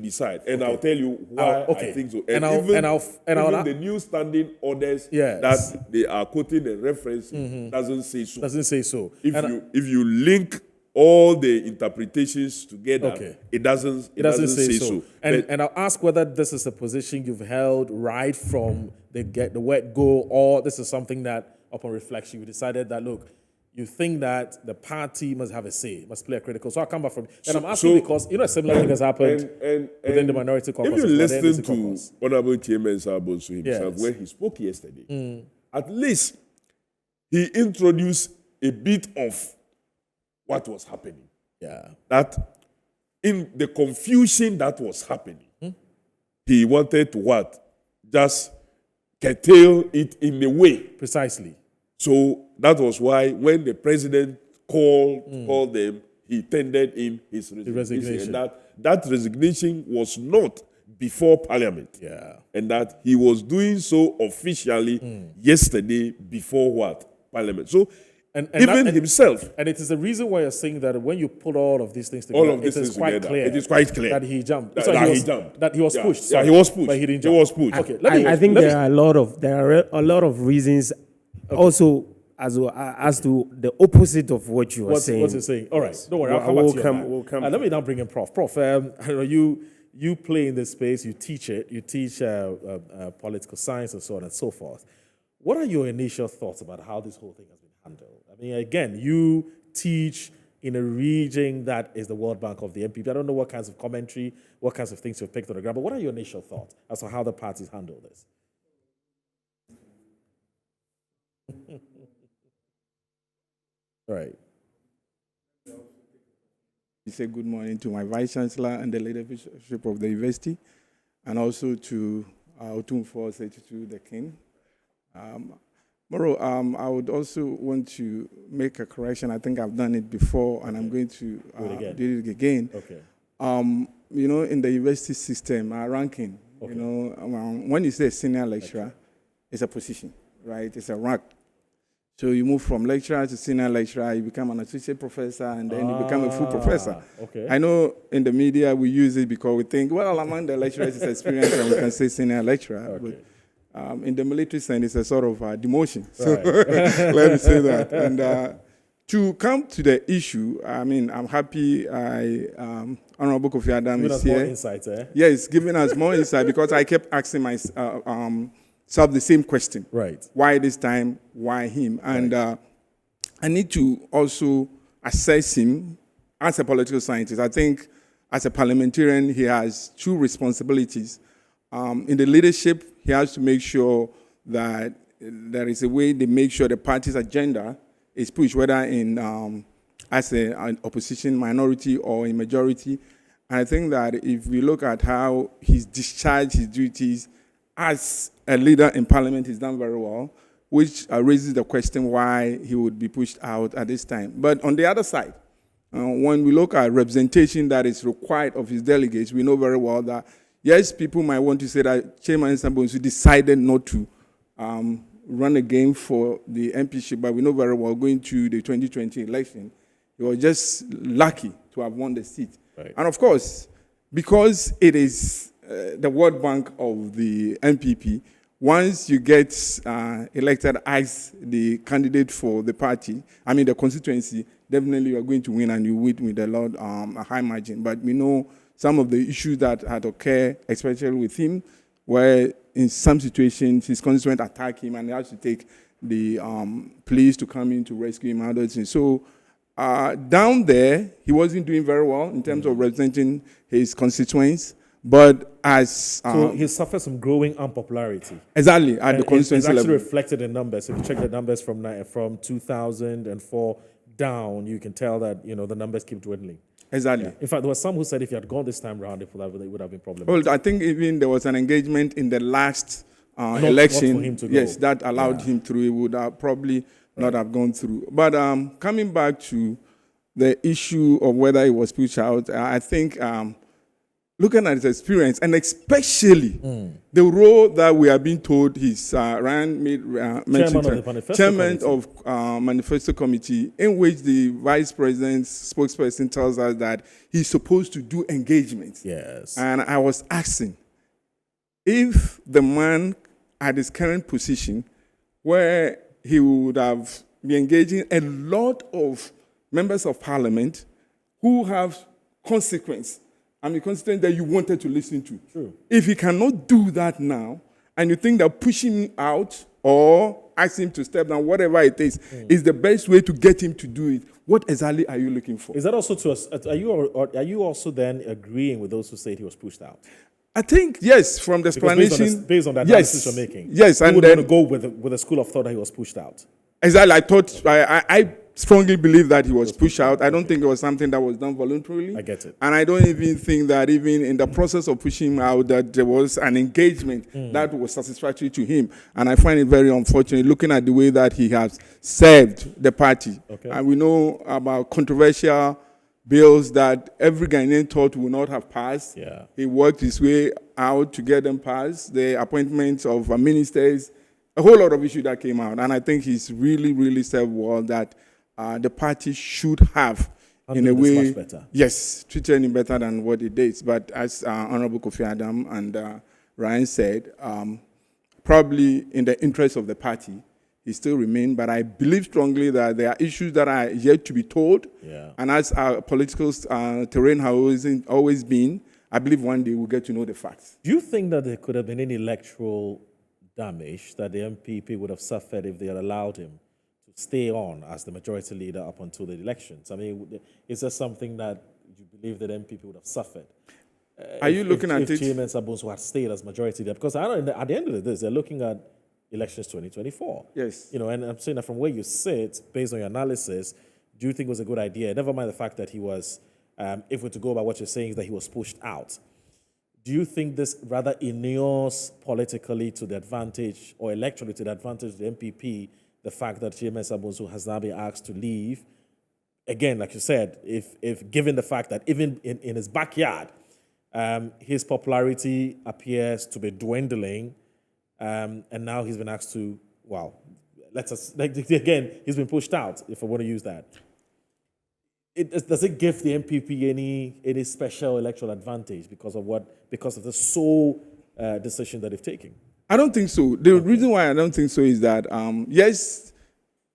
decide. And I'll tell you why I think so. And even I'll the new standing orders Yes. that they are quoting and referencing doesn't say so. doesn't say so. If you link all the interpretations together, Okay. it doesn't say so. And I'll ask whether this is a position you've held right from the word go, or this is something that, upon reflection, you decided that, look, you think that the party must have a say, must play a critical. So I'll come back from. And I'm asking because a similar thing has happened within the minority caucus. If you listen to Honorable Chairman Sabonsu himself, when he spoke yesterday, at least he introduced a bit of what was happening. Yeah. That in the confusion that was happening, he wanted to what? Just curtail it in a way. Precisely. So that was why when the president called them, he tendered in his resignation. And that resignation was not before Parliament. Yeah. And that he was doing so officially yesterday before what? Parliament. So himself. And it is the reason why you're saying that when you put all of these things together, it is quite clear that he jumped. That he was pushed. Yeah, he was pushed. But he didn't jump. jump. He was pushed. Okay, I think there are a lot of reasons also as to the opposite of what you are saying. What's he saying? All right, don't worry. I'll come back to you. We'll come. Let me now bring in Prof. Prof, I know you play in this space. You teach it. You teach political science and so on and so forth. What are your initial thoughts about how this whole thing has been handled? I mean, again, you teach in a region that is the World Bank of the NPP. I don't know what kinds of commentary, what kinds of things you've picked on the ground, but what are your initial thoughts as to how the parties handle this? All right. I say good morning to my Vice Chancellor and the leadership of the university, and also to Otumfuo Setutu, the King. Moro, I would also want to make a correction. I think I've done it before, and I'm going to do it again. Okay. In the university system, our ranking, when you say senior lecturer, it's a position, right? It's a rank. So you move from lecturer to senior lecturer, you become an associate professor, and then you become a full professor. Okay. I know in the media we use it because we think, well, among the lecturers is experience, and we can say senior lecturer. Okay. But in the military sense, it's a sort of demotion. So let me say that. And to come to the issue, I mean, I'm happy Honorable Kofi Adam is here. More insights, eh? Yes, giving us more insight because I kept asking myself the same question. Right. Why this time? Why him? And I need to also assess him as a political scientist. I think as a parliamentarian, he has two responsibilities. In the leadership, he has to make sure that there is a way they make sure the party's agenda is pushed, whether in as an opposition minority or in majority. And I think that if we look at how he's discharged his duties as a leader in parliament, he's done very well, which raises the question why he would be pushed out at this time. But on the other side, when we look at representation that is required of his delegates, we know very well that, yes, people might want to say that Chairman Sabonsu decided not to run again for the MPship, but we know very well going to the 2020 election, he was just lucky to have won the seat. Right. And of course, because it is the World Bank of the NPP, once you get elected as the candidate for the party, I mean the constituency, definitely you are going to win, and you win with a high margin. But we know some of the issues that had occurred, especially with him, where in some situations his constituents attack him and he has to take the police to come in to rescue him and other things. So down there, he wasn't doing very well in terms of representing his constituents. But as so he suffered some growing unpopularity. Exactly at the constituency level. It's actually reflected in numbers. If you check the numbers from 2004 down, you can tell that the numbers keep dwindling. Exactly. Yeah. In fact, there were some who said if he had gone this time around, it would have been problematic. Well, I think even there was an engagement in the last election. Not for him to go. Yes, that allowed him through. He would have probably not have gone through. But coming back to the issue of whether he was pushed out, I think looking at his experience, and especially the role that we are being told he's Ryan mentioned, chairman of Manifesto Committee, in which the vice president's spokesperson tells us that he's supposed to do engagement. Yes. And I was asking, if the man at his current position, where he would have been engaging a lot of members of parliament who have consequence. I mean, constituents that you wanted to listen to. True. If he cannot do that now, and you think that pushing him out or asking him to step down, whatever it is the best way to get him to do it, what exactly are you looking for? Is that also to us? Are you also then agreeing with those who said he was pushed out? I think, yes, from the explanation. Based on the analysis you're making. Yes, you and would then, want to go with a school of thought that he was pushed out. exactly, I strongly believe that he was pushed out. I don't think it was something that was done voluntarily. I get it. And I don't even think that even in the process of pushing him out that there was an engagement that was satisfactory to him. And I find it very unfortunate looking at the way that he has served the party. Okay. And we know about controversial bills that every Ghanaian thought would not have passed. Yeah. He worked his way out to get them passed. The appointments of ministers, a whole lot of issues that came out. And I think he's really, really served well that the party should have, in a way, much better. yes, treated him better than what it did. But as Honorable Kofi Adam and Ryan said, probably in the interest of the party, he still remains. But I believe strongly that there are issues that are yet to be told. Yeah. And as our political terrain has always been, I believe one day we'll get to know the facts. Do you think that there could have been any electoral damage that the MPP would have suffered if they had allowed him to stay on as the majority leader up until the elections? I mean, is there something that you believe that MPP would have suffered? Are you looking at if it? Chairman Sabonso had stayed as majority leader? Because I don't, at the end of this, they're looking at elections 2024. Yes. You know, and I'm saying that from where you sit, based on your analysis, do you think it was a good idea? Never mind the fact that he was, if we're to go by what you're saying, is that he was pushed out. Do you think this rather inures politically to the advantage or electorally to the advantage of the MPP, the fact that Chairman Sabonso has now been asked to leave? Again, like you said, if given the fact that even in his backyard, his popularity appears to be dwindling, and now he's been asked to, well, again, he's been pushed out, if I want to use that. Does it give the MPP any special electoral advantage because of the sole decision that they've taken? I don't think so. The reason why I don't think so is that, yes,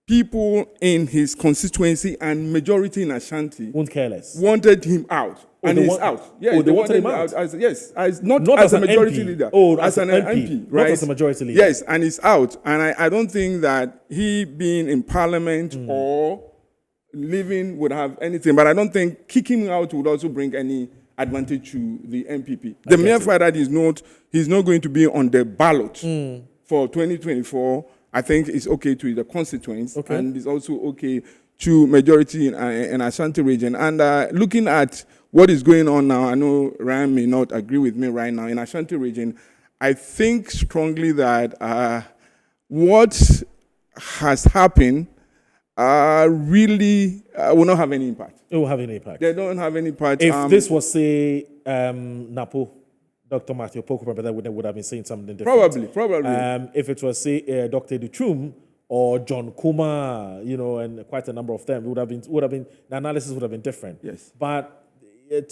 people in his constituency and majority in Ashanti Won't care less. wanted him out. And he's out. Yes, they wanted him out? Not as a an majority MP. leader. Oh, as an MP, right? Not as a majority leader. Yes, and he's out. And I don't think that he being in parliament or living would have anything. But I don't think kicking him out would also bring any advantage to the MPP. The mere fact that he's not going to be on the ballot for 2024, I think is okay to the constituents, and is also okay to majority in Ashanti region. And looking at what is going on now, I know Ryan may not agree with me right now, in Ashanti region, I think strongly that what has happened really will not have any impact. It will have any impact. They don't have any impact. If this was, say, Napo, Dr. Matthew Pokupe, that would have been saying something different. Probably. If it was, say, Dr. Duchum or John Kuma, you know, and quite a number of them, would have been the analysis would have been different. Yes. But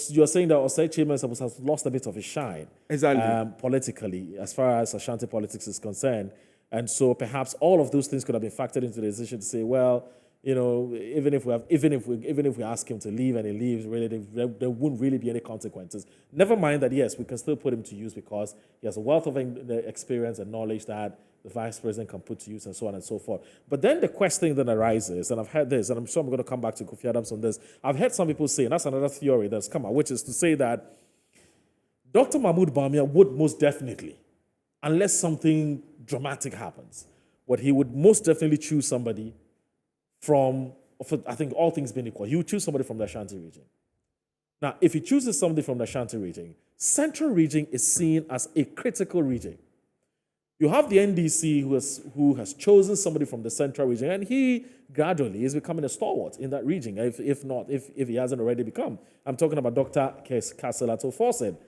you're saying that Osei Chairman has lost a bit of his shine. Exactly. Politically, as far as Ashanti politics is concerned. And so perhaps all of those things could have been factored into the decision to say, well, you know, even if we ask him to leave and he leaves, really, there wouldn't really be any consequences. Never mind that, yes, we can still put him to use because he has a wealth of experience and knowledge that the vice president can put to use and so on and so forth. But then the question then arises, and I've heard this, and I'm sure I'm going to come back to Kofi Adams on this. I've heard some people say, and that's another theory that's come out, which is to say that Dr. Mahmoud Bawumia would most definitely, unless something dramatic happens, but he would most definitely choose somebody from, I think all things being equal, he would choose somebody from the Ashanti region. Now, if he chooses somebody from the Ashanti region, Central region is seen as a critical region. You have the NDC who has chosen somebody from the Central region, and he gradually is becoming a stalwart in that region, if he hasn't already become. I'm talking about Dr. Kaselato Fawcett.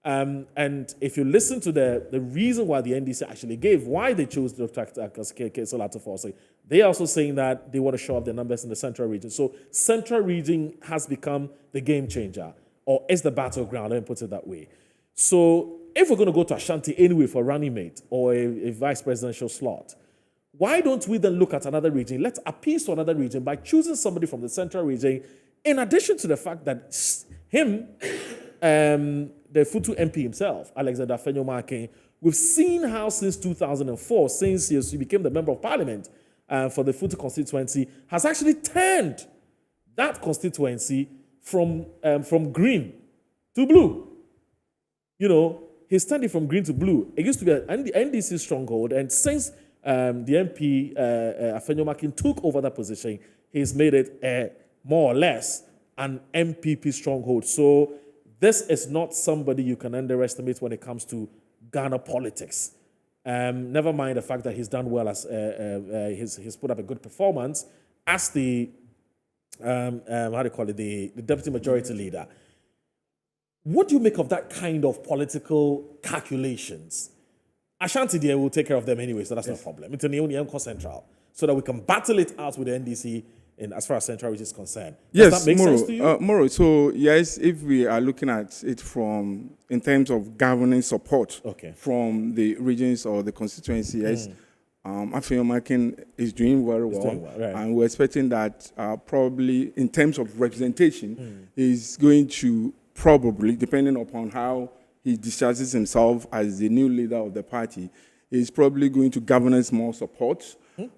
And if you listen to the reason why the NDC actually gave, why they chose Dr. Kaselato Fawcett, they're also saying that they want to show up their numbers in the Central region. So Central region has become the game changer, or is the battleground, let me put it that way. So if we're going to go to Ashanti anyway for running mate or a vice presidential slot, why don't we then look at another region? Let's appease to another region by choosing somebody from the central region, in addition to the fact that him, the Futu MP himself, Alexander Afenyo-Markin, we've seen how since 2004, since he became the member of parliament for the Futu constituency, has actually turned that constituency from green to blue. You know, he's turning from green to blue. It used to be an NDC stronghold, and since the MP Afenyo-Markin took over that position, he's made it more or less an MPP stronghold. So this is not somebody you can underestimate when it comes to Ghana politics. Never mind the fact that he's done well as he's put up a good performance as the the deputy majority leader. What do you make of that kind of political calculations? Ashanti there will take care of them anyway, so that's no problem. It's a central, so that we can battle it out with the NDC in as far as central region is concerned. Does that make sense to you? Moro, so yes, if we are looking at it from in terms of governing support from the regions or the constituency, yes, Afenyo-Markin is doing very well, and we're expecting that probably in terms of representation, is going to probably, depending upon how he discharges himself as the new leader of the party, is probably going to garner more support.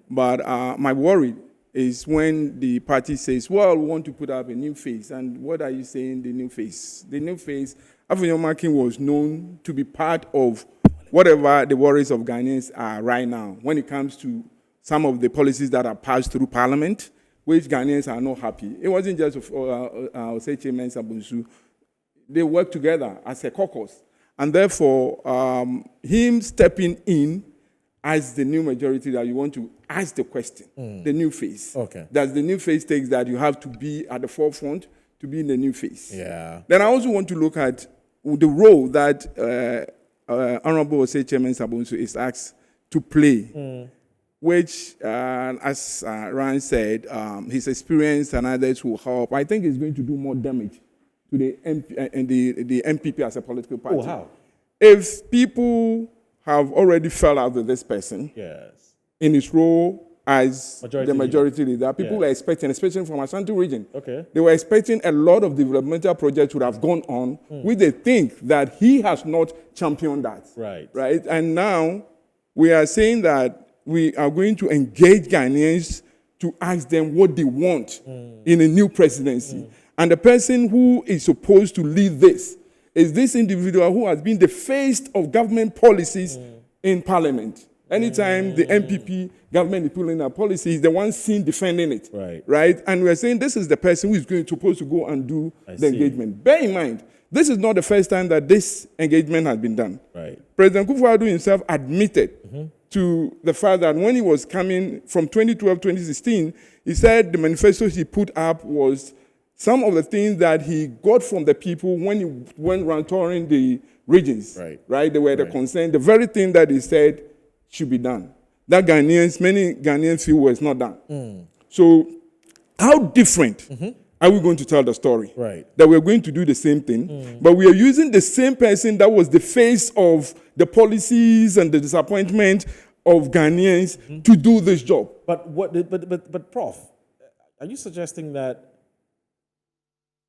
But my worry is when the party says, well, we want to put up a new face. And what are you saying, the new face? The new face, Afenyo-Markin was known to be part of whatever the worries of Ghanaians are right now when it comes to some of the policies that are passed through Parliament, which Ghanaians are not happy. It wasn't just Oseche Mensah Bonsu. They work together as a caucus. And therefore, him stepping in as the new majority that you want to ask the question, the new face. Does the new face take that you have to be at the forefront to be in the new face? Then I also want to look at the role that Honorable Oseche Mensah Bonsu is asked to play, which, as Ryan said, his experience and others will help. I think it's going to do more damage to the NPP as a political party. Oh, how? If people have already fell out with this person in his role as the majority leader, people were expecting, especially from Ashanti region, they were expecting a lot of developmental projects would have gone on, which they think that he has not championed that. Right? And now we are saying that we are going to engage Ghanaians to ask them what they want in a new presidency. And the person who is supposed to lead this is this individual who has been the face of government policies in Parliament. Anytime the NPP government is pulling a policy, is the one seen defending it. Right? And we're saying this is the person who is supposed to go and do the engagement. Bear in mind, this is not the first time that this engagement has been done. President Kufuor himself admitted to the fact that when he was coming from 2012, 2016, he said the manifesto he put up was some of the things that he got from the people when he went around touring the regions, right? They were the concern, the very thing that he said should be done. That many Ghanaians feel was not done. So how different are we going to tell the story? That we're going to do the same thing, but we are using the same person that was the face of the policies and the disappointment of Ghanaians to do this job. But Prof, are you suggesting that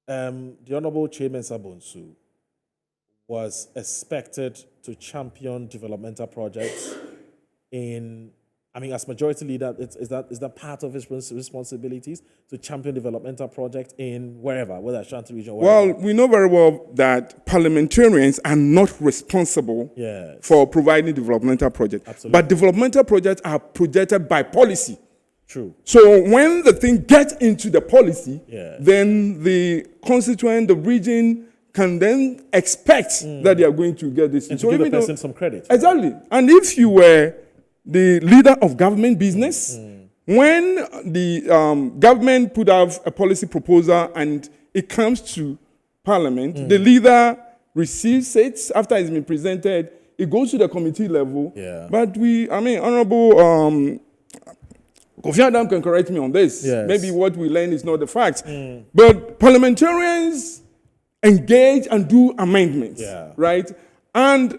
the Honorable Chairman Sabonsu was expected to champion developmental projects as majority leader, is that part of his responsibilities to champion developmental projects in whether Ashanti region or wherever? Well, we know very well that parliamentarians are not responsible for providing developmental projects. But developmental projects are projected by policy. So when the thing gets into the policy, then the constituent, the region, can then expect that they are going to get this. And to give the person some credit. Exactly. And if you were the leader of government business, when the government put out a policy proposal and it comes to Parliament, the leader receives it after it's been presented, it goes to the committee level. But Honorable Kofi Adam can correct me on this. Maybe what we learn is not the fact. But parliamentarians engage and do amendments, right? And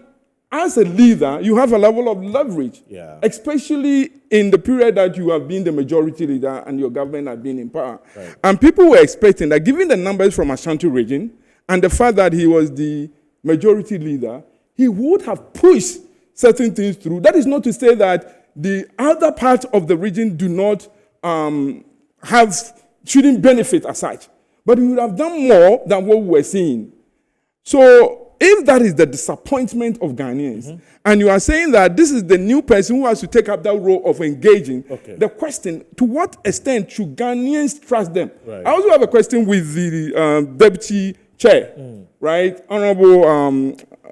as a leader, you have a level of leverage, especially in the period that you have been the majority leader and your government has been in power. Right. And people were expecting that, given the numbers from Ashanti region and the fact that he was the majority leader, he would have pushed certain things through. That is not to say that the other parts of the region do not shouldn't benefit as such. But he would have done more than what we were seeing. So if that is the disappointment of Ghanaians, and you are saying that this is the new person who has to take up that role of engaging, the question, to what extent should Ghanaians trust them? Right. I also have a question with the deputy chair, right? Honorable,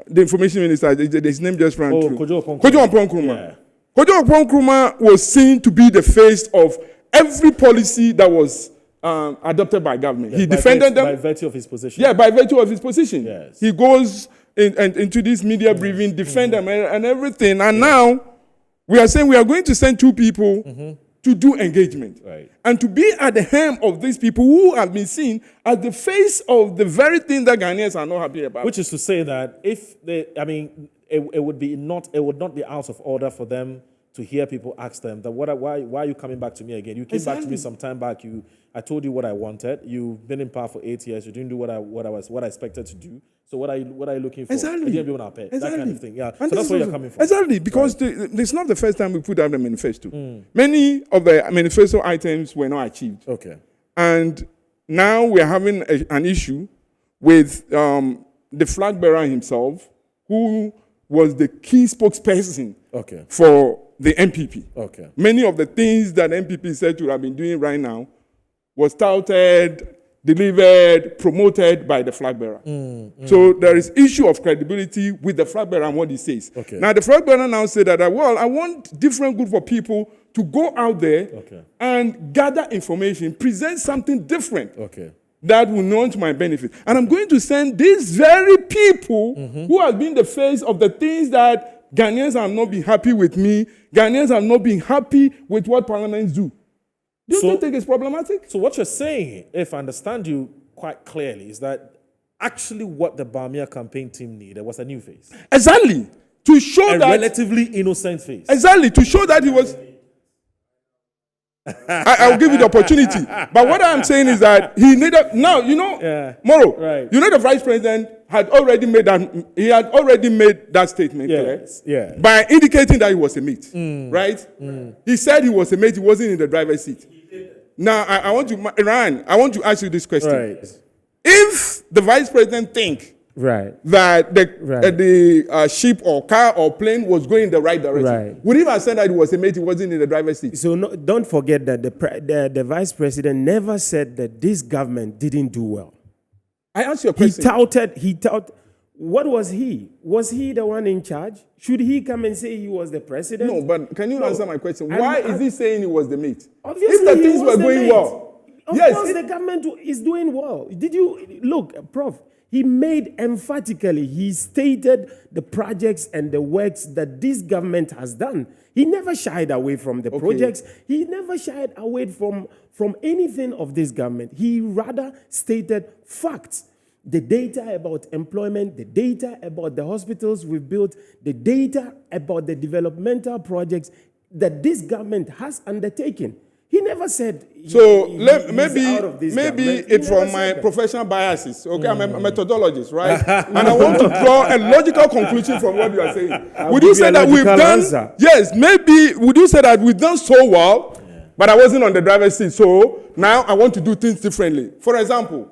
the information minister, his name just ran through. Kojo Oppong Nkrumah. Kojo Oppong Nkrumah was seen to be the face of every policy that was adopted by government. He defended them. By virtue of his position. Yeah, by virtue of his position. Yes. He goes into this media briefing, defend them and everything. And now we are saying we are going to send 2 people to do engagement. Right. And to be at the helm of these people who have been seen as the face of the very thing that Ghanaians are not happy about. Which is to say that if they, I mean, it would not be out of order for them to hear people ask them that why are you coming back to me again? You came back to me some time back. I told you what I wanted. You've been in power for 8 years. You didn't do what I expected to do. So what are you looking for? Exactly. I didn't be able to pay. That kind of thing. Yeah. And so that's where you're coming from. Exactly, because it's not the first time we put out the manifesto. Many of the manifesto items were not achieved. Okay. And now we're having an issue with the flag bearer himself, who was the key spokesperson for the NPP. Okay. Many of the things that NPP said to have been doing right now was touted, delivered, promoted by the flag bearer. So there is issue of credibility with the flag bearer and what he says. Okay. Now the flag bearer now said that, well, I want different group of people to go out there and gather information, present something different that will not to my benefit. And I'm going to send these very people who have been the face of the things that Ghanaians have not been happy with me. Ghanaians have not been happy with what parliaments do. Do you think it's problematic? So what you're saying, if I understand you quite clearly, is that actually what the BAWUMIA campaign team needed was a new face. Exactly. To show that... a relatively innocent face. Exactly. To show that he was... I'll give you the opportunity. But what I'm saying is that he needed... Now, you know, Moro, you know the vice president had already made that... He had already made that statement, correct? Yeah. By indicating that he was a mate, right? He said he was a mate. He wasn't in the driver's seat. Now, I want to... Ryan, I want to ask you this question. Right. If the vice president think that the ship or car or plane was going in the right direction, would he have said that he was a mate, he wasn't in the driver's seat? So don't forget that the vice president never said that this government didn't do well. I asked you a question. He touted. What was he? Was he the one in charge? Should he come and say he was the president? No, but can you answer my question? Why is he saying he was the mate? Obviously, if the things were going well. Of course, the government is doing well. Did you look, Prof? He made emphatically, he stated the projects and the works that this government has done. He never shied away from the projects. He never shied away from anything of this government. He rather stated facts. The data about employment, the data about the hospitals we've built, the data about the developmental projects that this government has undertaken. He never said. Maybe it's from my professional biases. Okay, I'm a methodologist, right? And I want to draw a logical conclusion from what you are saying. Would you say that we've done? Yes, maybe. Would you say that we've done so well, but I wasn't on the driver's seat, so now I want to do things differently? For example,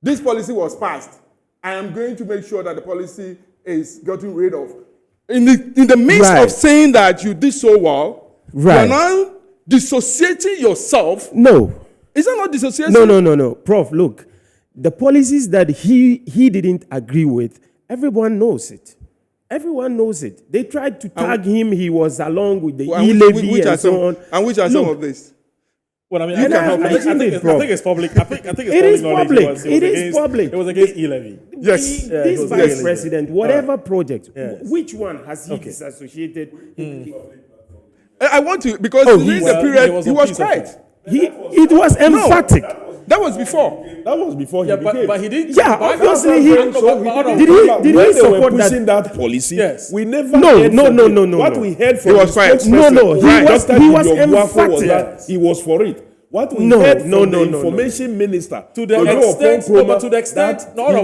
this policy was passed. I am going to make sure that the policy is gotten rid of. In the midst of saying that you did so well, you are now dissociating yourself. No. Is that not dissociation? No. Prof, look, the policies that he didn't agree with, everyone knows it. Everyone knows it. They tried to tag him. He was along with the e-levy and so on. And which are some of this? Well, I mean, I think it's public. I think it's it is public. It is public. It was against e-levy. Yes. This vice president, whatever project, which one has he disassociated? I want to, because during the period, he was quiet. It was emphatic. That was before. That was before he Yeah, became. but he didn't. Yeah, but- obviously he- but- So but- did he when they were support that? pushing that policy? Yes. We never. No, heard no, from no, him. no, no, What no. we heard from He was his quiet. spokesperson, No, no, he was Dr. emphatic. was that he was for it. What we No, heard from no, the no, no, information minister To the Ojo extent- Okonkroma, no, but to the extent- that no, he no.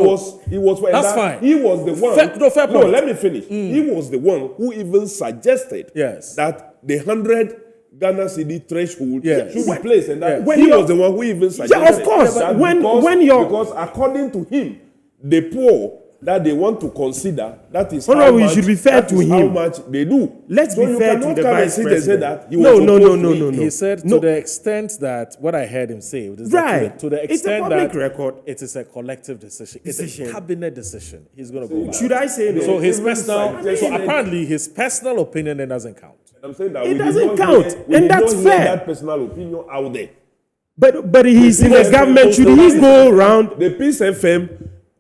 was for That's that. fine. He was the one. Fair No, point. let me finish. He was the one who even suggested Yes. that the 100 Ghana cedi threshold Yes. should be placed, and that Yes. When he you're- was the one who even suggested. Yeah, of course. that When you're- because according to him, the poor that they want to consider, that is No, how we much, should be fair that to is how him. much they do. Let's So be you fair to cannot the come and vice sit and say president. that he No, was no, opposed no, to no, it. no. He said No. to the extent that what I heard him say, is Right. that to the It's a extent public that record. it is a collective decision. It's Decision. a cabinet decision. He's going to go back. Should I say no? So his Even personal, suggested- so apparently his personal opinion then doesn't count. I'm saying that It we did doesn't not count, hear- we and did that's not hear fair. that personal opinion out there. But he's in the government. Should he go around? The Peace FM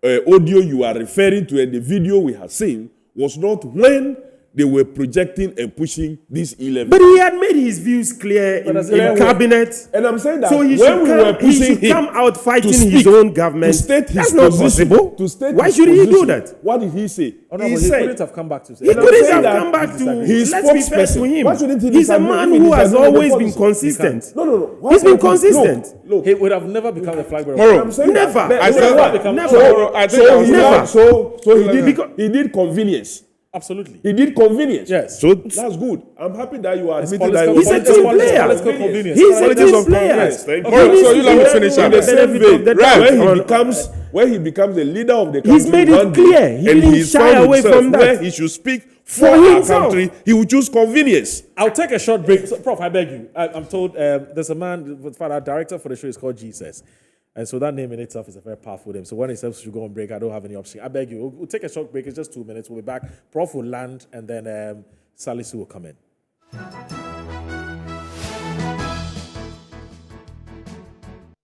audio you are referring to and the video we have seen was not when they were projecting and pushing this 11. But he had made his views clear in that's clear. cabinet. And I'm saying that So he when should we come- were he pushing should him come out fighting to his speak, own government. to state his That's not position, possible. To state Why his should he do position, that? What did he say? Honorable, he couldn't have come back to say He that. couldn't saying have that come back to. his Let's be fair to spokesperson- him. why shouldn't he He's a disagree man if he who has disagree with the always been policy? consistent. No. He's been consistent. Look, He would have never become the flag bearer. Moro, I'm saying Never. that- I so- said that. so- Never. So, I think so I was he never. did- so Because- he did convenience. Absolutely. He did convenience. Yes. So that's good. I'm happy that you are admitting that political- He's a It's team political- player. political convenience. He's a Politics team of player. convenience. Thank you. Moro, He so you needs let to me learn finish from up. the In the same benefit vein, of the doubt. when he becomes the leader of the country, He's made it one day, clear. He and didn't he's shy found away himself from that. where he should speak for For our himself. country, he will choose convenience. I'll take a short break. So, Prof, I beg you. I'm told there's a man, our director for the show is called Jesus. And so that name in itself is a very powerful name. So when he says we should go on break, I don't have any option. I beg you. We'll take a short break. It's just 2 minutes. We'll be back. Prof will land, and then Salisu will come in.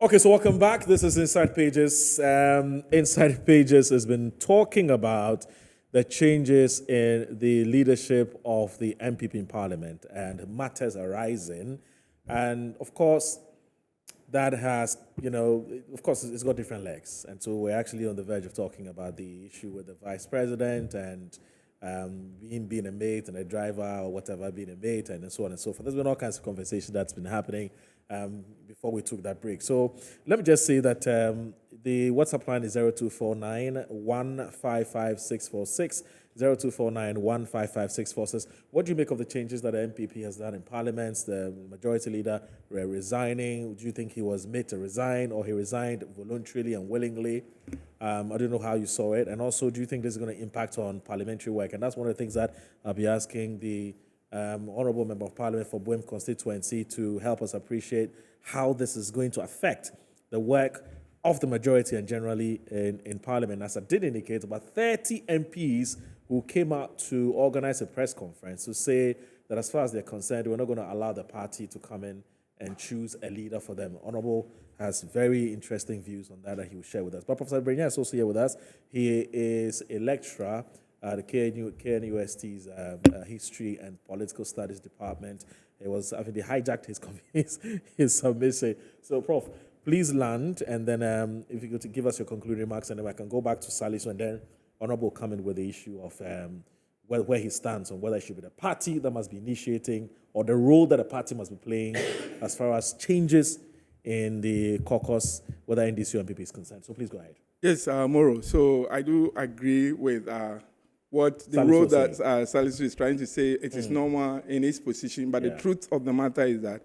Okay, so welcome back. This is Inside Pages. Inside Pages has been talking about the changes in the leadership of the NPP in Parliament and matters arising. And of course, that has, of course, it's got different legs. And so we're actually on the verge of talking about the issue with the vice president and him being a mate and a driver or whatever, being a mate and so on and so forth. There's been all kinds of conversation that's been happening before we took that break. So let me just say that the WhatsApp line is 0249 155 646. 0249 155 646. What do you make of the changes that the NPP has done in Parliament? The majority leader resigning. Do you think he was made to resign or he resigned voluntarily and willingly? I don't know how you saw it. And also, do you think this is going to impact on parliamentary work? And that's one of the things that I'll be asking the Honourable Member of Parliament for BAWUMIA constituency to help us appreciate how this is going to affect the work of the majority and generally in Parliament. As I did indicate, about 30 MPs who came out to organize a press conference to say that as far as they're concerned, we're not going to allow the party to come in and choose a leader for them. Honourable has very interesting views on that he will share with us. But Professor Brenya is also here with us. He is a lecturer at the KNUST's History and Political Studies Department. They hijacked his submission. So, Prof, please land, and then if you could give us your concluding remarks, and then I can go back to Salisu, and then Honourable will come in with the issue of where he stands on whether it should be the party that must be initiating or the role that the party must be playing as far as changes in the caucus, whether NDC or NPP is concerned. So please go ahead. Yes, Moro. So I do agree with what the Salisu role was that Salisu is trying to say. It is normal in his position, but the truth of the matter is that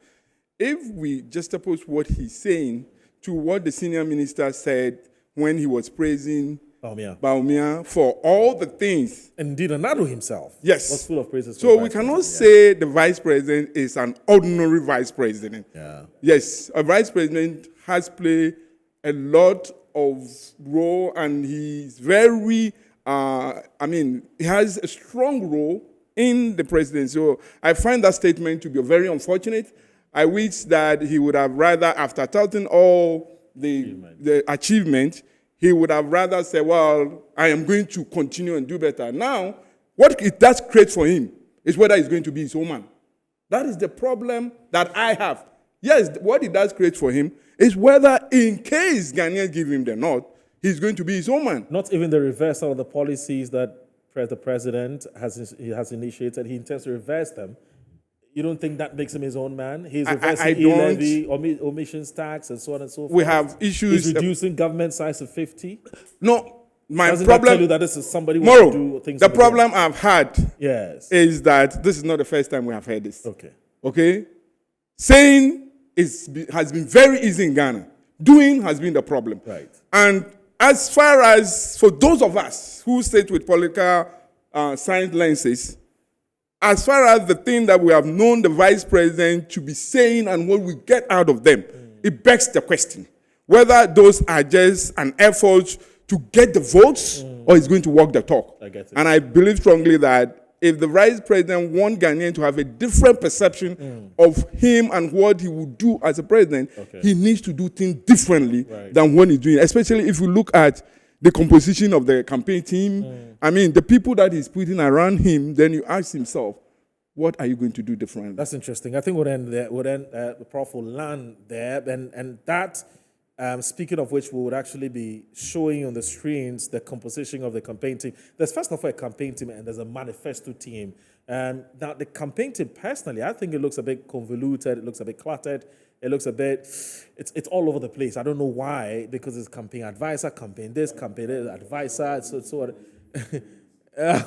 if we juxtapose what he's saying to what the senior minister said when he was praising BAWUMIA for all the things. Indeed, Anado himself was full of praises. So we cannot say the vice president is an ordinary vice president. Yeah. Yes, a vice president has played a lot of role, and he's very, he has a strong role in the presidency. So I find that statement to be very unfortunate. I wish that he would have rather, after touting all the achievement, he would have rather said, well, I am going to continue and do better. Now, what it does create for him is whether he's going to be his own man. That is the problem that I have. Yes, what it does create for him is whether in case Ghanaians give him the nod, he's going to be his own man. Not even the reversal of the policies that the president has initiated. He intends to reverse them. You don't think that makes him his own man? He's reversing e-levy, omissions tax, and so on and so forth. We have issues. He's reducing government size to 50. No, my Doesn't problem. that tell you that this is somebody who wants to do things? The problem I've had is that this is not the first time we have heard this. Okay. Okay? Saying has been very easy in Ghana. Doing has been the problem. Right. And as far as for those of us who sit with political science lenses, as far as the thing that we have known the vice president to be saying and what we get out of them, it begs the question whether those are just an effort to get the votes or is going to walk the talk. I get it. And I believe strongly that if the vice president wants Ghanaians to have a different perception of him and what he would do as a president, he needs to do things differently than what he's doing, especially if you look at the composition of the campaign team. I mean, the people that he's putting around him, then you ask himself, what are you going to do differently? That's interesting. I think we'll end there. The Prof will land there. And that, speaking of which, we would actually be showing on the screens the composition of the campaign team. There's first of all a campaign team and there's a manifesto team. Now, the campaign team, personally, I think it looks a bit convoluted. It looks a bit cluttered. It looks a bit, it's all over the place. I don't know why, because it's campaign advisor, campaign this, campaign that, advisor, so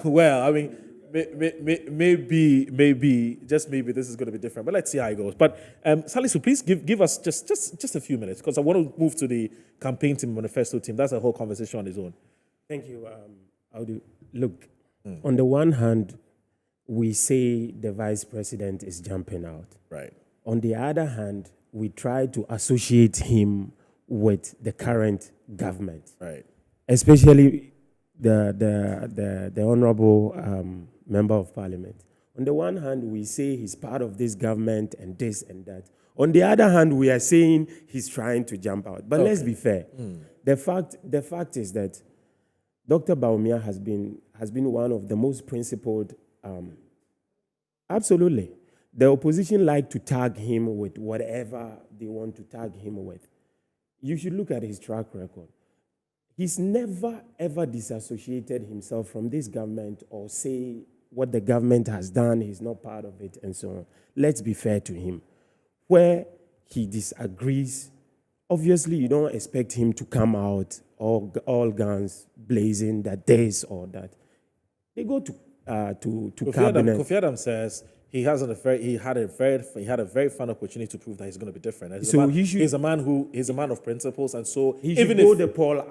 well, I mean, maybe, just maybe this is going to be different, but let's see how it goes. But Salisu, please give us just a few minutes, because I want to move to the campaign team, manifesto team. That's a whole conversation on its own. Thank you. Look, on the one hand, we say the vice president is jumping out. Right. On the other hand, we try to associate him with the current government. Right. Especially the honorable member of parliament. On the one hand, we say he's part of this government and this and that. On the other hand, we are saying he's trying to jump out. But let's be fair. The fact is that Dr. BAWUMIA has been one of the most principled. Absolutely. The opposition like to tag him with whatever they want to tag him with. You should look at his track record. He's never, ever disassociated himself from this government or say what the government has done, he's not part of it, and so on. Let's be fair to him. Where he disagrees, obviously you don't expect him to come out all guns blazing that this or that. They go to cabinet. Kofi Adams says he had a very fun opportunity to prove that he's going to be different. He's a man of principles, and so even if the poll,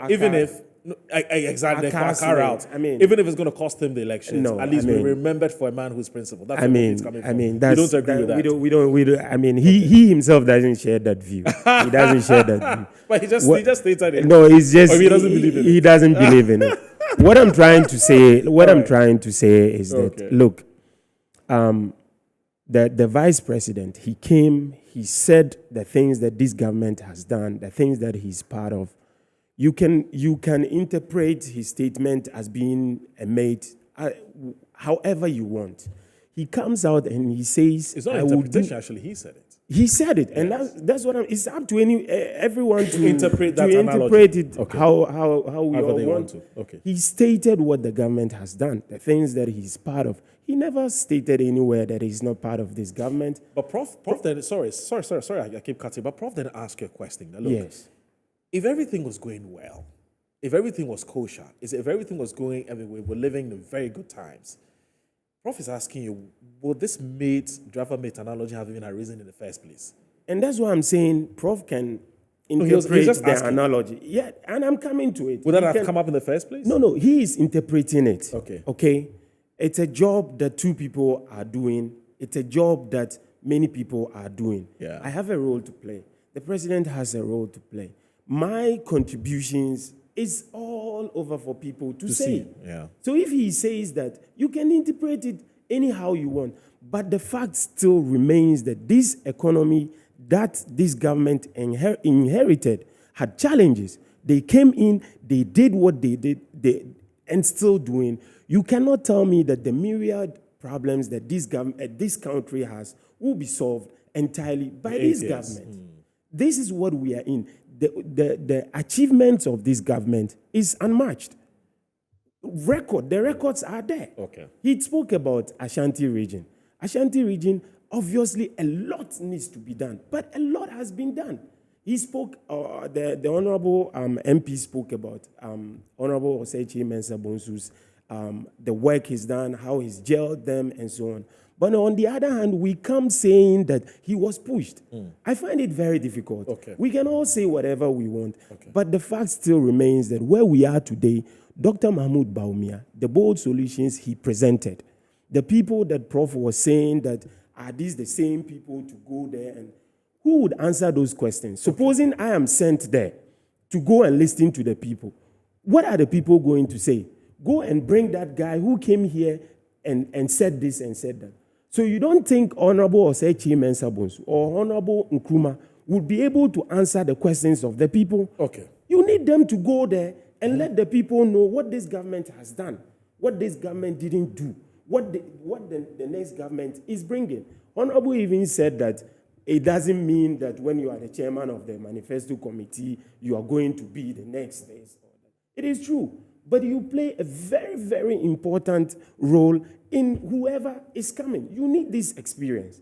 exactly out. I mean, even if it's going to cost him the elections, at least we're remembered for a man who's principled. That's it's coming from. You don't agree with that. We don't. I mean, he himself doesn't share that view. He doesn't share that view. But he just stated it. No, it's just he doesn't believe in it. He doesn't believe in it. What I'm trying to say is that look, the vice president, he came, he said the things that this government has done, the things that he's part of. You can interpret his statement as being a mate, however you want. He comes out and he says, "It's not an interpretation. Actually, he said it. He said it, and that's what it's up to everyone to interpret that interpret it okay. how we all want to. Okay. He stated what the government has done, the things that he's part of. He never stated anywhere that he's not part of this government. But Prof then, sorry, I keep cutting. But Prof then ask you a question. Now, look, yes. If everything was going well, if everything was kosher, if everything was going, I mean, we were living in very good times. Prof is asking you, would this driver-mate analogy have even arisen in the first place? And that's why I'm saying Prof can interpret the analogy. Yeah, and I'm coming to it. Would that have come up in the first place? No, he is interpreting it. Okay. It's a job that two people are doing. It's a job that many people are doing. Yeah. I have a role to play. The president has a role to play. My contributions is all over for people to say. Yeah. So if he says that, you can interpret it anyhow you want. But the fact still remains that this economy that this government inherited had challenges. They came in, they did what they did, and still doing. You cannot tell me that the myriad problems that this country has will be solved entirely by The this ATS. government. This is what we are in. The achievements of this government is unmatched. The records are there. Okay. He spoke about Ashanti region. Ashanti region, obviously a lot needs to be done, but a lot has been done. He spoke, the Honorable MP spoke about Honorable Osechi Mensah Bonsu's, the work he's done, how he's jailed them, and so on. But on the other hand, we come saying that he was pushed. I find it very difficult. Okay. We can all say whatever we want, but the fact still remains that where we are today, Dr. Mahmoud Bawumia, the bold solutions he presented, the people that Prof was saying that are these the same people to go there, and who would answer those questions? Supposing I am sent there to go and listen to the people, what are the people going to say? Go and bring that guy who came here and said this and said that. So you don't think Honorable Osechi Mensah Bonsu or Honorable Nkrumah would be able to answer the questions of the people? Okay. You need them to go there and let the people know what this government has done, what this government didn't do, what the next government is bringing. Honorable even said that it doesn't mean that when you are the chairman of the manifesto committee, you are going to be the next. It is true, but you play a very, very important role in whoever is coming. You need this experience.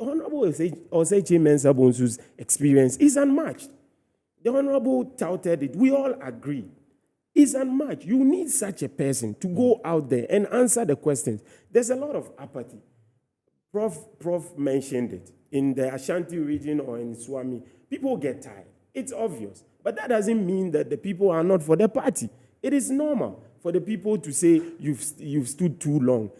Honorable Osechi Mensah Bonsu's experience is unmatched. The Honorable touted it. We all agree. It's unmatched. You need such a person to go out there and answer the questions. There's a lot of apathy. Prof mentioned it. In the Ashanti region or in Swami, people get tired. It's obvious. But that doesn't mean that the people are not for the party. It is normal for the people to say you've stood too long.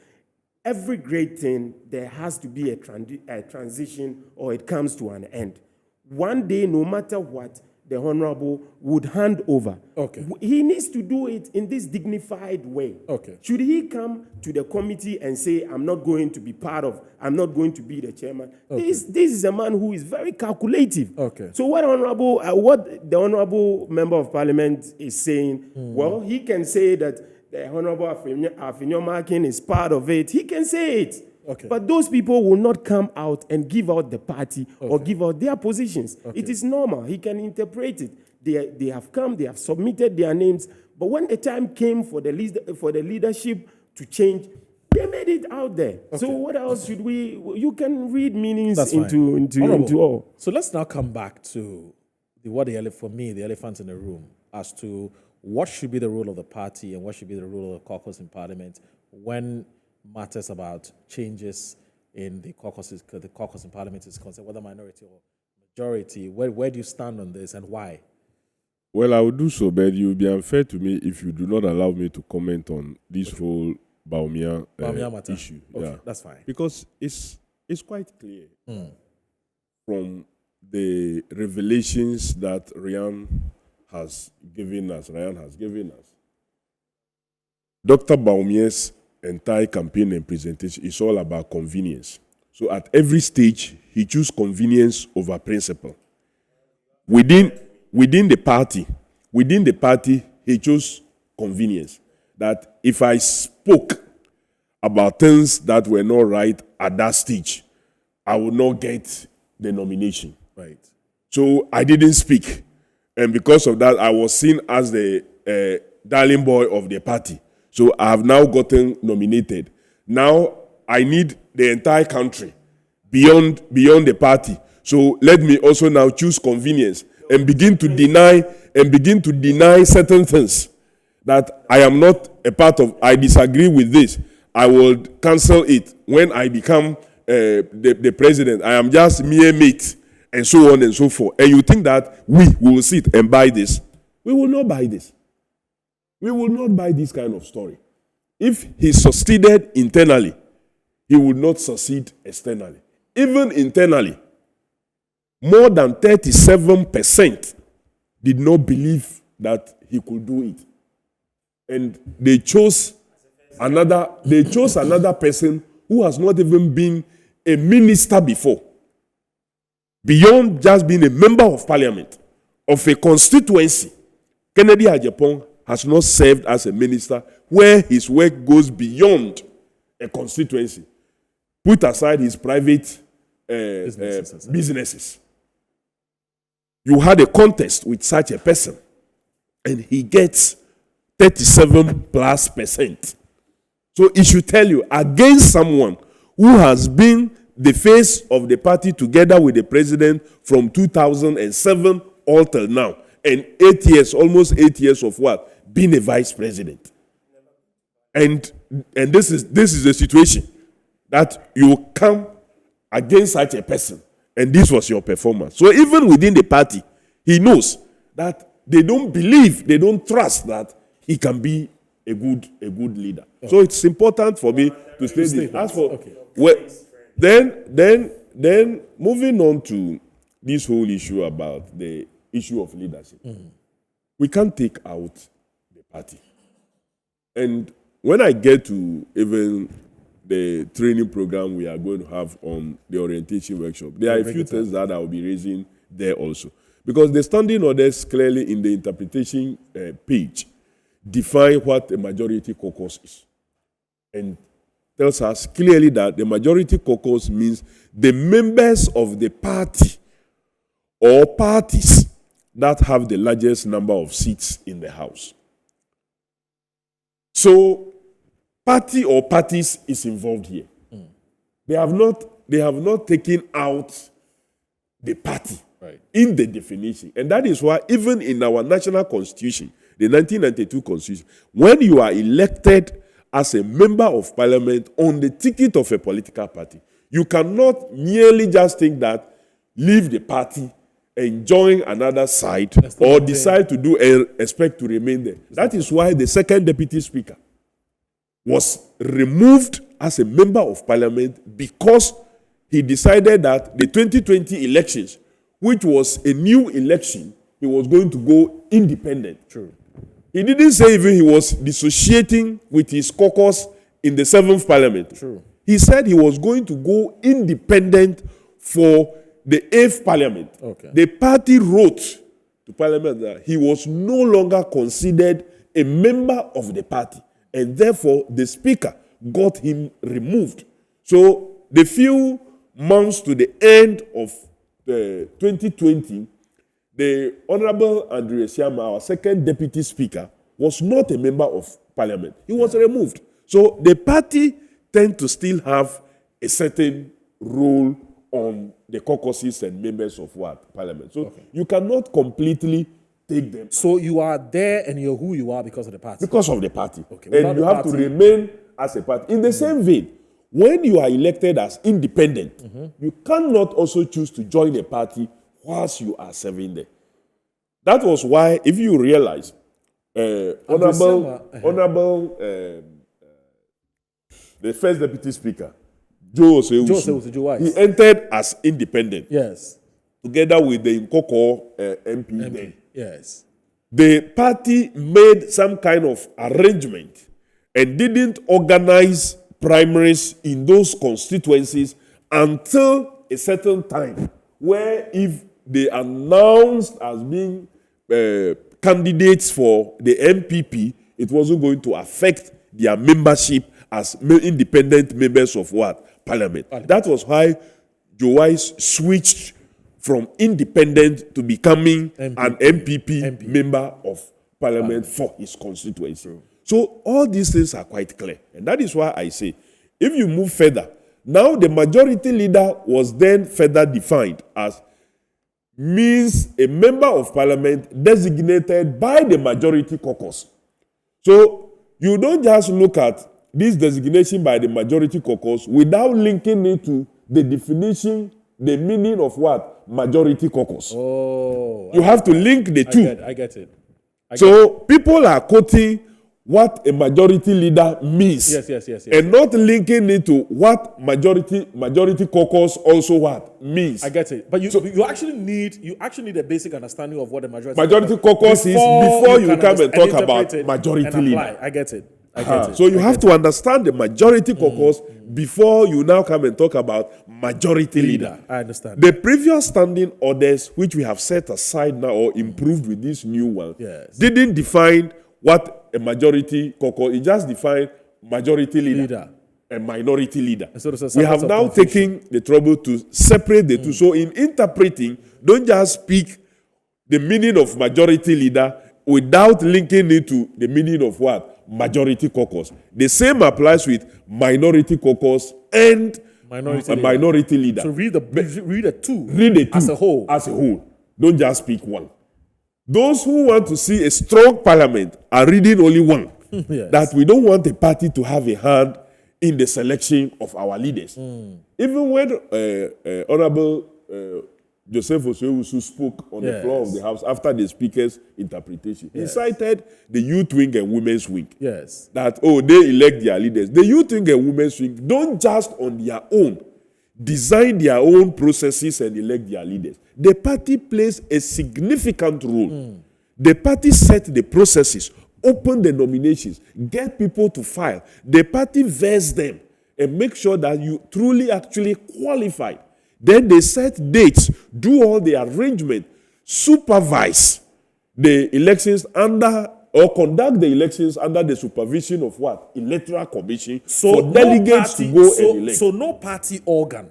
Every great thing, there has to be a transition or it comes to an end. One day, no matter what, the Honorable would hand over. Okay. He needs to do it in this dignified way. Okay. Should he come to the committee and say, I'm not going to be the chairman? Okay. This is a man who is very calculative. Okay. So what the Honorable Member of Parliament is saying, well, he can say that the Honorable Afinyo Markin is part of it. He can say it. Okay. But those people will not come out and give out the party or give out their positions. It is normal. He can interpret it. They have come, they have submitted their names. But when the time came for the leadership to change, they made it out there. So what else should we? You can read meanings into all. So let's now come back to for me, the elephant in the room, as to what should be the role of the party and what should be the role of the caucus in Parliament when matters about changes in the caucus in Parliament is concerned, whether minority or majority. Where do you stand on this and why? Well, I will do so, but you will be unfair to me if you do not allow me to comment on this whole BAWUMIA matter issue. Okay, yeah, that's fine. Because it's quite clear from the revelations that Ryan has given us. Dr. BAWUMIA's entire campaign and presentation is all about convenience. So at every stage, he chooses convenience over principle. Within the party, he chose convenience. That if I spoke about things that were not right at that stage, I would not get the nomination. Right. So I didn't speak. And because of that, I was seen as the darling boy of the party. So I have now gotten nominated. Now I need the entire country beyond the party. So let me also now choose convenience and begin to deny certain things that I am not a part of. I disagree with this. I will cancel it when I become the president. I am just mere mate and so on and so forth. And you think that we will sit and buy this? We will not buy this. We will not buy this kind of story. If he succeeded internally, he would not succeed externally. Even internally, more than 37% did not believe that he could do it. And they chose another person who has not even been a minister before. Beyond just being a member of parliament, of a constituency, Kennedy Ajapong has not served as a minister where his work goes beyond a constituency. Put aside his private businesses. You had a contest with such a person, and he gets 37+%. So it should tell you, against someone who has been the face of the party together with the president from 2007 all till now, and 8 years, almost 8 years of what? Being a vice president. And this is the situation that you come against such a person, and this was your performance. So even within the party, he knows that they don't believe, they don't trust that he can be a good leader. Okay. So it's important for me to say this. As for then moving on to this whole issue about the issue of leadership, we can't take out the party. And when I get to even the training program we are going to have on the orientation workshop, there are a few things that I will be raising there also. Because the standing orders clearly in the interpretation page define what a majority caucus is. And tells us clearly that the majority caucus means the members of the party or parties that have the largest number of seats in the House. So, party or parties is involved here. They have not taken out the party in the definition. And that is why even in our national constitution, the 1992 constitution, when you are elected as a member of parliament on the ticket of a political party, you cannot merely just think that leave the party and join another side or decide to do and expect to remain there. That is why the second deputy speaker was removed as a member of parliament, because he decided that the 2020 elections, which was a new election, he was going to go independent. True. He didn't say even he was dissociating with his caucus in the 7th parliament. True. He said he was going to go independent for the 8th parliament. Okay. The party wrote to parliament that he was no longer considered a member of the party, and therefore the speaker got him removed. So the few months to the end of 2020, the Honorable Andrew Esiama, our second deputy speaker, was not a member of parliament. He was removed. So the party tend to still have a certain role on the caucuses and members of what? Parliament. So you cannot completely take them. So you are there and you're who you are because of the party? Because of the party. Okay. And you have to remain as a party. In the same vein, when you are elected as independent, you cannot also choose to join a party whilst you are serving there. That was why, if you realize, Honorable the first deputy speaker, Joe Osewusu, he entered as independent. Yes. Together with the Nkoko MP then. Yes. The party made some kind of arrangement and didn't organize primaries in those constituencies until a certain time, where if they announced as being candidates for the NPP, it wasn't going to affect their membership as independent members of what? Parliament. That was why Joe Wise switched from independent to becoming an MPP member of parliament for his constituency. True. So all these things are quite clear. And that is why I say, if you move further, now the majority leader was then further defined as means a member of parliament designated by the majority caucus. So you don't just look at this designation by the majority caucus without linking it to the definition, the meaning of what? Majority caucus. Oh. You have to link the two. I get it. People are quoting what a majority leader means. Yes. And not linking it to what majority caucus also what means. I get it. But you actually need a basic understanding of what a majority caucus is before you come and talk about majority leader. I get it. So you have to understand the majority caucus before you now come and talk about majority leader. I understand. The previous standing orders, which we have set aside now or improved with this new one, didn't define what a majority caucus. It just defined majority leader. a minority leader. So there's a We have semblance of now confusion. taken the trouble to separate the two. So in interpreting, don't just speak the meaning of majority leader without linking it to the meaning of what? Majority caucus. The same applies with minority caucus and minority leader. So read the two. Read the two as a whole. As a whole. Don't just speak one. Those who want to see a strong parliament are reading only one. Yes. That we don't want a party to have a hand in the selection of our leaders. Even when Honorable Joseph Osewusu spoke on the floor of the House after the Speaker's interpretation, he cited the youth wing and women's wing. Yes. That, they elect their leaders. The youth wing and women's wing don't just on their own design their own processes and elect their leaders. The party plays a significant role. The party set the processes, open the nominations, get people to file. The party vets them and make sure that you truly actually qualify. Then they set dates, do all the arrangement, supervise the elections or conduct the elections under the supervision of what? Electoral Commission for delegates to go and elect. So no party organ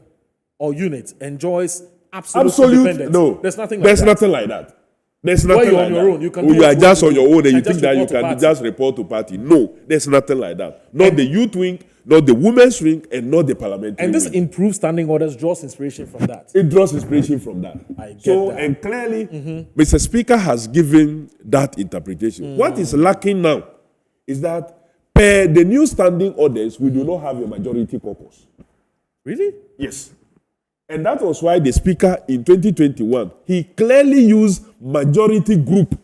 or unit enjoys absolute independence. No. There's nothing like There's that. nothing like that. There's nothing you're like on your that. own, you can Or do you what are you just want on to your own and you and think just that you report to can party. just report to party. No, there's nothing like that. Not the youth wing, not the women's wing, and not the parliamentary And this wing. improved standing orders draws inspiration from that. It draws inspiration from that. I get that. And clearly, Mr. Speaker has given that interpretation. What is lacking now is that per the new standing orders, we do not have a majority caucus. Really? Yes. And that was why the Speaker in 2021, he clearly used majority group.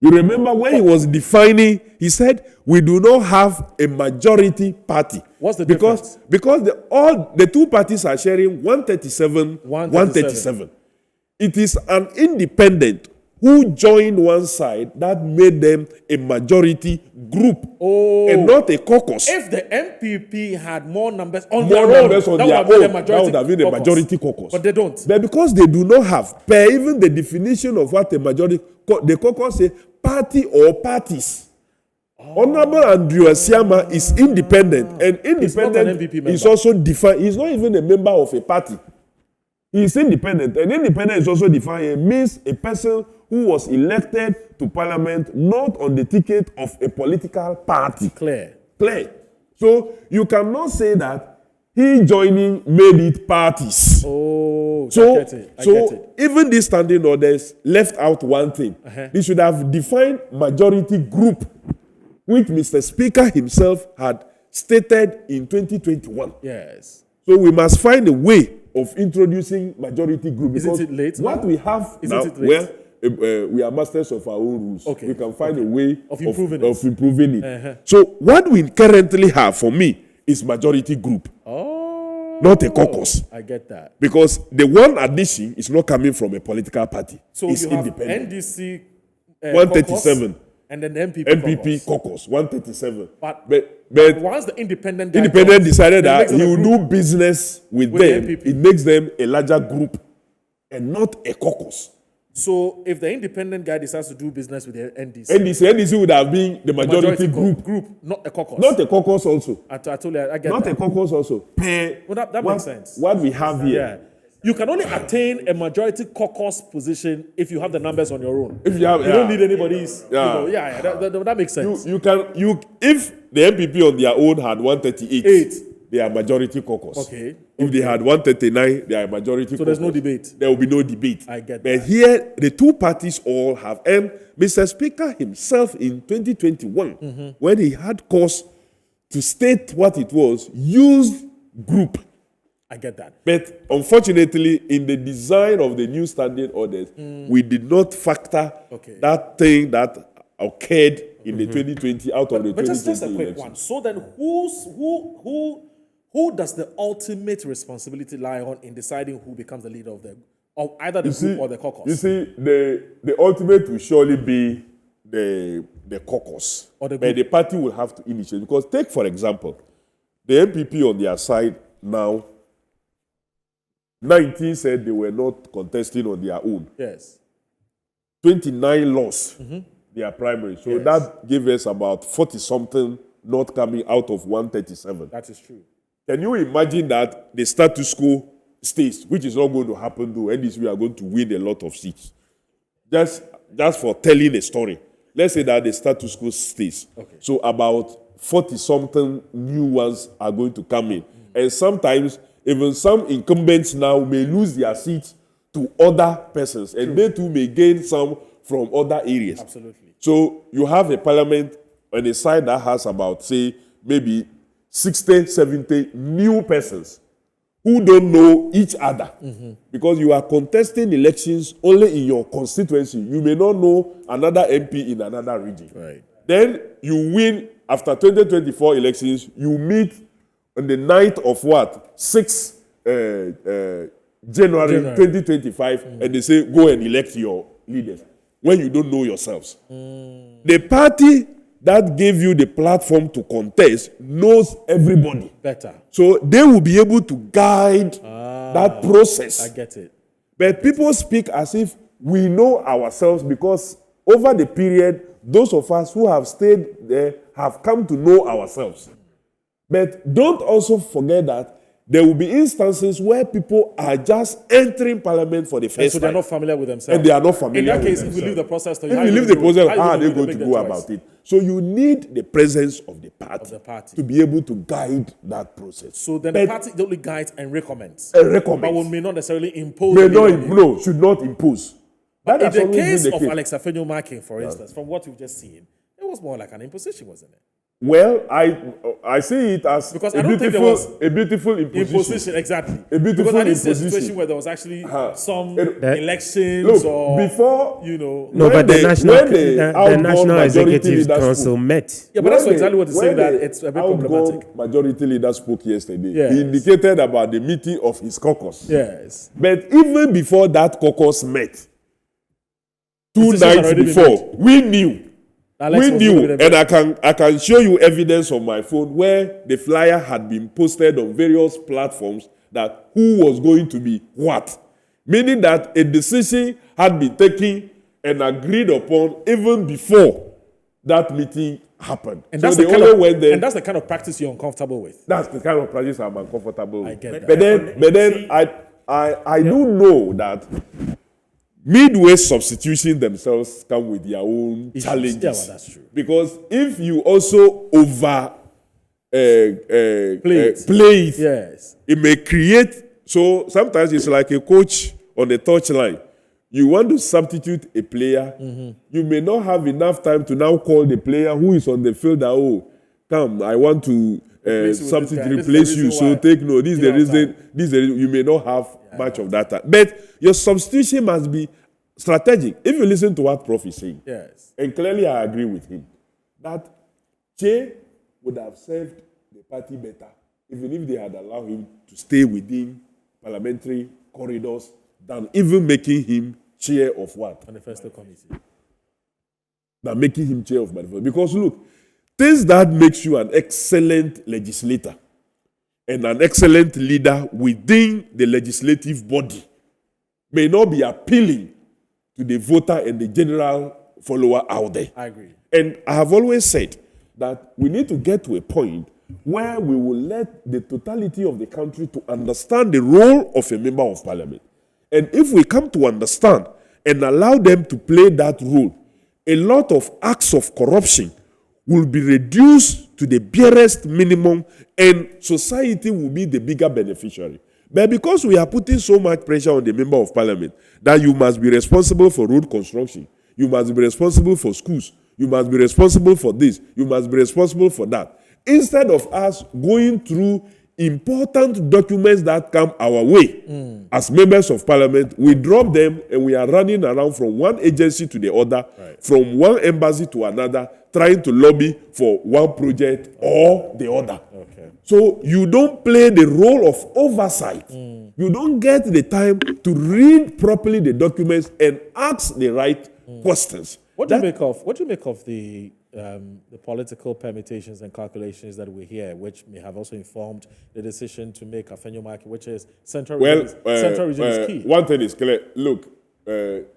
You remember when he was defining, he said, we do not have a majority party. What's the difference? Because the two parties are sharing 137, 137. It is an independent who joined one side that made them a majority group and not a caucus. If the NPP had more numbers on More their numbers own, on their own, that would have been a majority caucus. But they don't. But because they do not have, per even the definition of what a majority, the caucus say party or parties. Honorable Andrew Asiama is independent, and He's not an independent NPP member. is also defined. He's not even a member of a party. He is independent, and independent is also defined. It means a person who was elected to parliament not on the ticket of a political party. Clear. So you cannot say that he joining made it parties. Oh, So, I get it. even these standing orders left out one thing. He should have defined majority group, which Mr. Speaker himself had stated in 2021. Yes. So we must find a way of introducing majority group. Isn't because it late what now? we have Isn't now, it late? we are masters of our own rules. Okay. We can find a way Of improving it. So what we currently have for me is majority group, not a caucus. I get that. Because the one addition is not coming from a political party. So it's you have independent. NDC 137. caucus, and then the NPP caucus 137. But But once the independent guy independent joins, decided then it that makes he them a will group. do business with With the them. NPP. It makes them a larger group and not a caucus. So if the independent guy decides to do business with the NDC, NDC would have been the majority group, not a caucus. not a caucus also. I told you, I get Not that. a caucus also. Well, that makes sense. What we have here. Yeah. You can only attain a majority caucus position if you have the numbers on your own. If you have, You don't need anybody's. Yeah. That makes sense. If the NPP on their own had 138, they are majority caucus. Okay. If they had 139, they are majority caucus. So there's no debate. There will be no debate. I get But that. here, the two parties all have. And Mr. Speaker himself in 2021, when he had cause to state what it was, used group. I get that. But unfortunately, in the design of the new standing orders, we did not factor that thing that occurred in the 2020 out of the 2020 But just a quick election. one. So then, who does the ultimate responsibility lie on in deciding who becomes the leader of either the group or the caucus? You see, the ultimate will surely be the caucus. Or the but group. the party will have to initiate. Because take, for example, the NPP on their side now, 19 said they were not contesting on their own. Yes. 29 lost their primary. So Yes. that gave us about 40-something not coming out of 137. That is true. Can you imagine that the status quo stays, which is not going to happen though, and we are going to win a lot of seats? Just for telling a story. Let's say that the status quo stays. Okay. So about 40-something new ones are going to come in. And sometimes even some incumbents now may lose their seats to other persons, and they too may gain some from other areas. Absolutely. So you have a parliament on a side that has about, say, maybe 60, 70 new persons who don't know each other. Because you are contesting elections only in your constituency. You may not know another MP in another region. Right. Then you win after 2024 elections, you meet on the night of what? 6 January 2025, and they say, go and elect your leaders when you don't know yourselves. The party that gave you the platform to contest knows everybody Better. so they will be able to guide that process. I get it. But people speak as if we know ourselves, because over the period, those of us who have stayed there have come to know ourselves. But don't also forget that there will be instances where people are just entering parliament for the And first so they're time. not familiar with themselves. And they are not familiar In that with case, if themselves. we leave the process to If you leave the process, how are they going to go about about it? So you need the presence of the the party. to be able to guide that process. So then But the party only guides and recommends. recommends. But we may not necessarily impose. may any not, on you. no, should not impose. That In has the always case been the of case. Alex Afenyo-Markin, for instance, from what we've just seen, it was more like an imposition, wasn't it? Well, I see it as Because a I don't think there beautiful, was a beautiful imposition. Imposition, exactly. A beautiful because I didn't see a imposition. situation where there was actually some That- elections Look, or before you know. No, when but the they- National, when they the outgone National majority Executive leaders Council spoke. met. Yeah, but that's When exactly what he's saying, when that the it's a bit outgone problematic. majority leader spoke yesterday. Yes. He indicated about the meeting of his caucus. Yes. But even before that caucus met, 2 Decisions nights already been before, we knew. Alex We was knew, giving a and I can show you evidence on my phone where the flyer had been posted on various platforms that who was going to be what. Meaning that a decision had been taken and agreed upon even before that meeting happened. And so that's they the kind only of, went there. and that's the kind of practice you're uncomfortable with. That's the kind of practice I'm uncomfortable with. I get that. But then I do know that midway substitution themselves come with their own Issues. challenges. Yeah, well, that's true. Because if you also over play it, Yes. it may create. So sometimes it's like a coach on the touchline. You want to substitute a player, you may not have enough time to now call the player who is on the field that, oh, come, I want to Replace you with substitute, this guy. This is the replace you. reason So why. take note. This is the You know, reason. This is the reason. You may not have much of that time. But your substitution must be strategic. If you listen to what Prof is saying, Yes. and clearly I agree with him, that Che would have served the party better even if they had allowed him to stay within parliamentary corridors than even making him chair of what? Manifesto committee. Than making him chair of manifesto. Because look, things that makes you an excellent legislator and an excellent leader within the legislative body may not be appealing to the voter and the general follower out there. I agree. And I have always said that we need to get to a point where we will let the totality of the country to understand the role of a member of parliament. And if we come to understand and allow them to play that role, a lot of acts of corruption will be reduced to the barest minimum and society will be the bigger beneficiary. But because we are putting so much pressure on the member of parliament that you must be responsible for road construction, you must be responsible for schools, you must be responsible for this, you must be responsible for that. Instead of us going through important documents that come our way as members of parliament, we drop them and we are running around from one agency to the other, from one embassy to another, trying to lobby for one project or the other. Okay. So you don't play the role of oversight. You don't get the time to read properly the documents and ask the right questions. What do you make of the political permutations and calculations that we hear, which may have also informed the decision to make Afenyo-Markin, which is central region is key. One thing is clear. Look,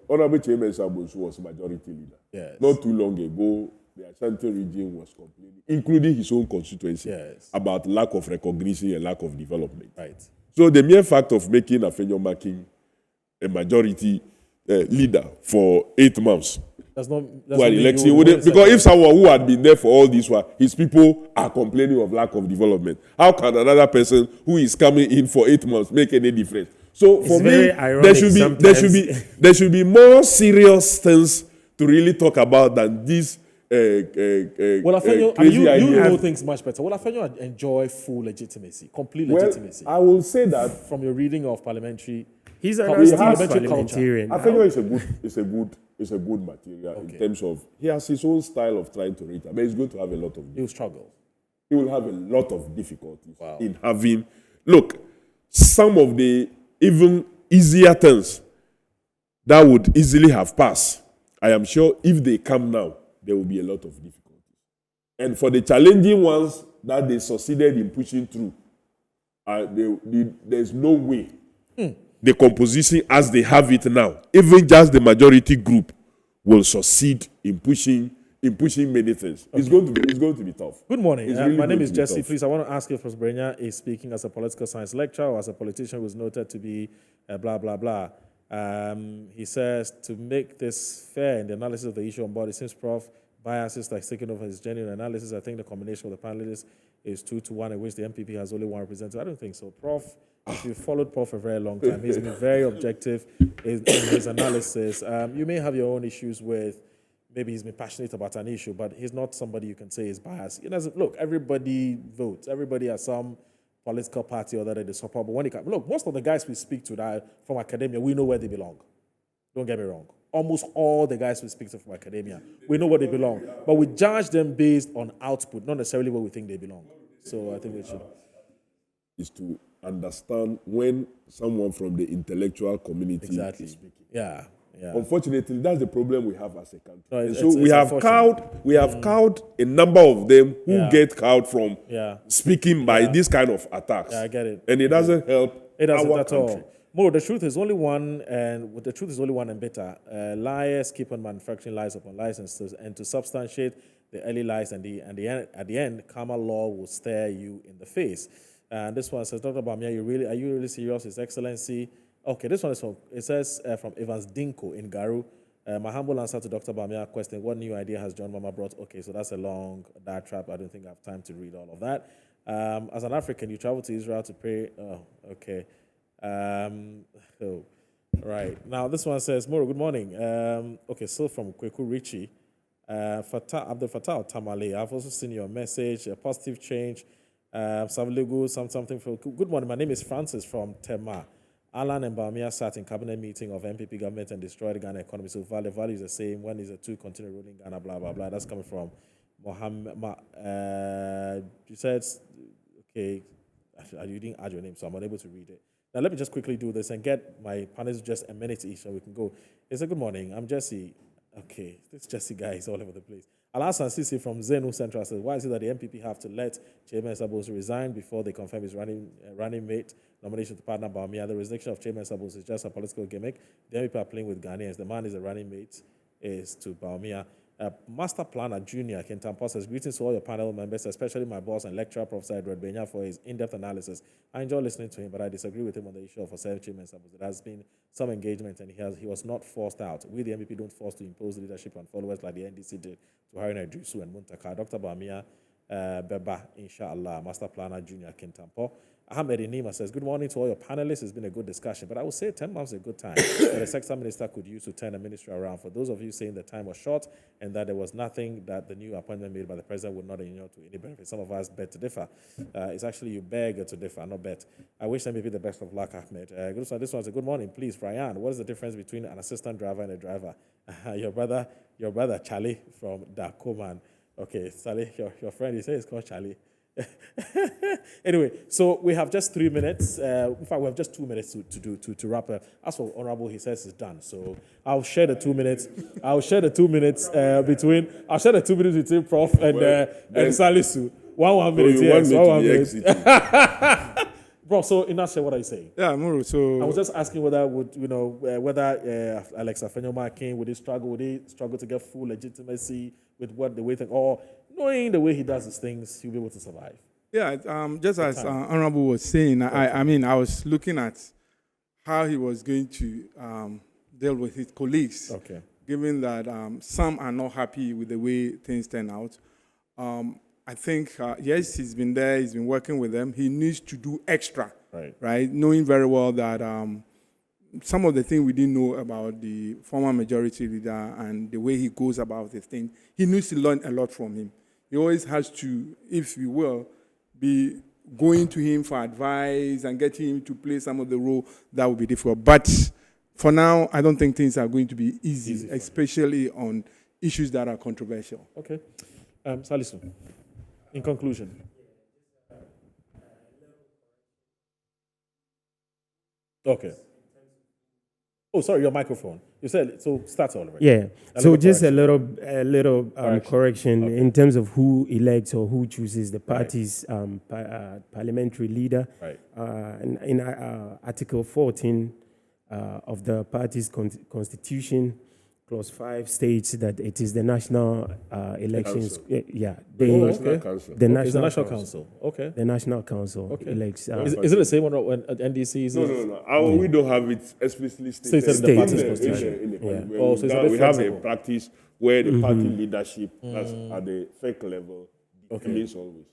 Honorable Chairman Sabunsu was majority leader. Yes. Not too long ago, the Ashanti region was complaining, including his own constituency, Yes. about lack of recognition and lack of development. Right. So the mere fact of making Afenyo King a majority leader for 8 months That's not while election wouldn't, because if someone who had been there for all this while, his people are complaining of lack of development, how can another person who is coming in for 8 months make any difference? So for me, there should be more serious things to really talk about than this. Well, Afenyo, you know things much better. Well, Afenyo enjoy full legitimacy, complete legitimacy. I will say that from your reading of parliamentary. He's an parliamentarian. Afenyo is a good material in terms of he has his own style of trying to reach, but he's going to have a lot of. He'll struggle. He will have a lot of difficulties in having. Look, some of the even easier things that would easily have passed, I am sure if they come now, there will be a lot of difficulties. And for the challenging ones that they succeeded in pushing through, there's no way the composition as they have it now, even just the majority group, will succeed in pushing many things. Okay. It's going to be tough. Good morning. Really my name is Jesse. Please, I want to ask if Professor Brenya is speaking as a political science lecturer or as a politician who is noted to be blah, blah, blah. He says, to make this fair in the analysis of the issue on board, it seems Prof. biases like taking over his genuine analysis. I think the combination of the panelists is 2-1, in which the NPP has only one representative. I don't think so. Prof, if you've followed Prof for a very long time, he's been very objective in his analysis. You may have your own issues with, maybe he's been passionate about an issue, but he's not somebody you can say is biased. Look, everybody votes. Everybody has some political party or that they support. But when it comes, look, most of the guys we speak to that from academia, we know where they belong. Don't get me wrong. Almost all the guys we speak to from academia, we know where they belong. But we judge them based on output, not necessarily where we think they belong. So I think we should. Is to understand when someone from the intellectual community is speaking. Yeah. Unfortunately, that's the problem we have as a country. No, so we have cowed a number of them who get cowed from speaking by this kind of attacks. Yeah, I get it. And it doesn't help. It doesn't our at country. all. More, the truth is only one, and bitter. Liars keep on manufacturing lies upon lies, and to substantiate the early lies at the end, karma law will stare you in the face. And this one says, Dr. BAWUMIA, are you really serious? His Excellency. Okay, this one is from Evans Dinko in Garu. My humble answer to Dr. BAWUMIA's question, what new idea has John Mama brought? Okay, so that's a long diatribe. I don't think I have time to read all of that. As an African, you travel to Israel to pray. Oh, okay. Right. Now, this one says, Moro, good morning. Okay, so from Kweku Richie, Abdel Fattah Tamale, I've also seen your message, a positive change. Something for good morning. My name is Francis from Tema. Alan and BAWUMIA sat in cabinet meeting of NPP government and destroyed the Ghana economy. So value is the same. One is a two, continue ruling Ghana, blah, blah, blah. That's coming from Mohammed. You said, okay, you didn't add your name, so I'm unable to read it. Now, let me just quickly do this and get my panelists just a minute each so we can go. It's a good morning. I'm Jesse. Okay, this Jesse guy is all over the place. Alasan Sisi from Zenu Central says, why is it that the NPP have to let Chairman Sabosu resign before they confirm his running mate nomination to partner BAWUMIA? The resignation of Chairman Sabosu is just a political gimmick. The NPP are playing with Ghanaians. The man is a running mate is to BAWUMIA. Master Planner Junior Kentampo says, greetings to all your panel members, especially my boss and lecturer, Professor Edward Brenya, for his in-depth analysis. I enjoy listening to him, but I disagree with him on the issue of Chairman Sabosu. There has been some engagement, and he was not forced out. We, the NPP, don't force to impose leadership on followers like the NDC did to Haruna Idrisu and Muntaka. Dr. BAWUMIA, Beba, inshallah. Master Planner Junior Kentampo. Ahmed Inima says, good morning to all your panelists. It's been a good discussion, but I would say 10 months is a good time that the sector minister could use to turn the ministry around. For those of you saying the time was short and that there was nothing that the new appointment made by the president would not inure to any benefit, some of us bet to differ. It's actually you beg to differ, not bet. I wish them maybe the best of luck, Ahmed. This one's a good morning. Please, Ryan, what is the difference between an assistant driver and a driver? Your brother Charlie from Dakoman. Okay, Charlie, your friend, he says it's called Charlie. Anyway, so we have just 3 minutes. In fact, we have just 2 minutes to wrap up. As for Honorable, he says it's done. So I'll share the 2 minutes. I'll share the 2 minutes between Prof and Salisu. One minute. Yes, 1 minute. Bro, so in that, what are you saying? Yeah, Muru. So I was just asking whether whether Alex Afenyo King would he struggle to get full legitimacy? with what the way think, or knowing the way he does his things, he'll be able to survive? Yeah, just as Honorable was saying, I mean, I was looking at how he was going to deal with his colleagues, given that some are not happy with the way things turn out. I think, yes, he's been there, he's been working with them. He needs to do extra, right? Knowing very well that some of the things we didn't know about the former majority leader and the way he goes about his thing, he needs to learn a lot from him. He always has to, if you will, be going to him for advice and getting him to play some of the role that would be difficult. But for now, I don't think things are going to be easy especially on issues that are controversial. Okay. Salisu, in conclusion. Okay. Oh, sorry, your microphone. You said, so start all right. Yeah. So just a little correction in terms of who elects or who chooses the party's parliamentary leader. In Article 14 of the party's constitution, Clause 5 states that it is the national elections. The National Council. Okay. The National Council elects. Is it the same one at NDC? No. We don't have it explicitly stated in the party's constitution. We have a practice where the party leadership, that's at the FEC level, determines always.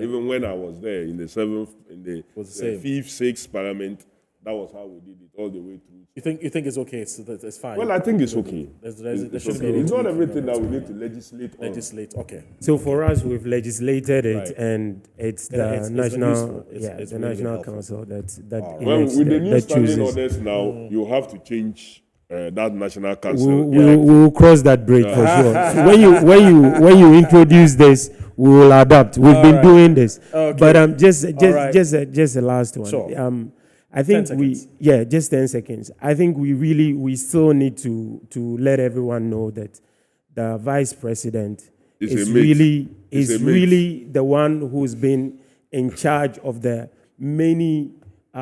Even when I was there in the 7th, in the 5th, 6th parliament, that was how we did it all the way through. You think it's okay? It's fine. Well, I think it's okay. It's not everything that we need to legislate. Okay. So for us, we've legislated it, and it's the National Council that well, with the new standing orders now, you have to change that National Council. We'll cross that bridge for sure. So when you introduce this, we will adapt. We've been doing this, but just the last one. Sure. I think just 10 seconds. I think we still need to let everyone know that the vice president is really the one who's been in charge of the many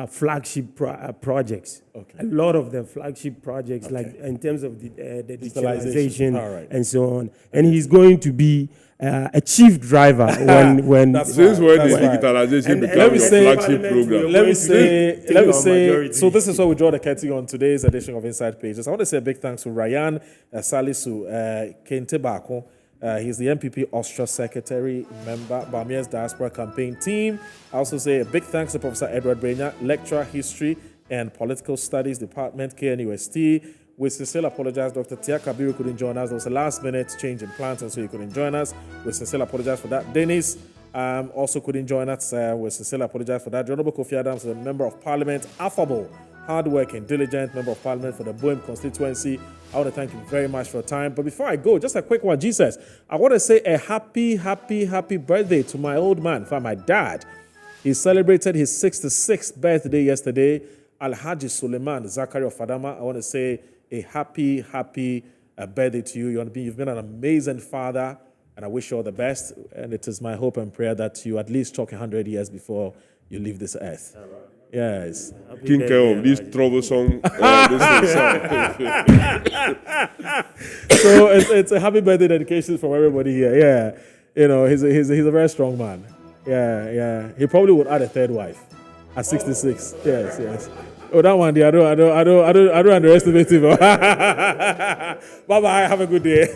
flagship projects. A lot of the flagship projects, like in terms of the digitalization and so on. And he's going to be a chief driver when since when the digitalization become your flagship program. Let me say. So this is what we draw the curtain on today's edition of Inside Pages. I want to say a big thanks to Ryan Salisu Kente Bako. He's the NPP Austria Secretary, member, BAWUMIA's Diaspora Campaign Team. I also say a big thanks to Professor Edward Brenya, Lecturer, History and Political Studies Department, KNUST. We sincerely apologize, Dr. Tia Kabiru couldn't join us. There was a last-minute change in plans, and so he couldn't join us. We sincerely apologize for that. Dennis also couldn't join us. We sincerely apologize for that. The Honorable Kofi Adams is a member of Parliament, affable, hardworking, diligent member of Parliament for the BAWUM constituency. I want to thank you very much for your time. But before I go, just a quick one, Jesus. I want to say a happy birthday to my old man, my dad. He celebrated his 66th birthday yesterday. Alhaji Suleiman Zachary of Fadama. I want to say a happy birthday to you. You've been an amazing father, and I wish you all the best. And it is my hope and prayer that you at least talk 100 years before you leave this earth. Yes. Taking care of this troublesome. So it's a happy birthday dedication from everybody here. Yeah, you know he's a very strong man. Yeah. He probably would add a third wife at 66. Yes. Oh, that one, I don't underestimate him. Bye bye. Have a good day.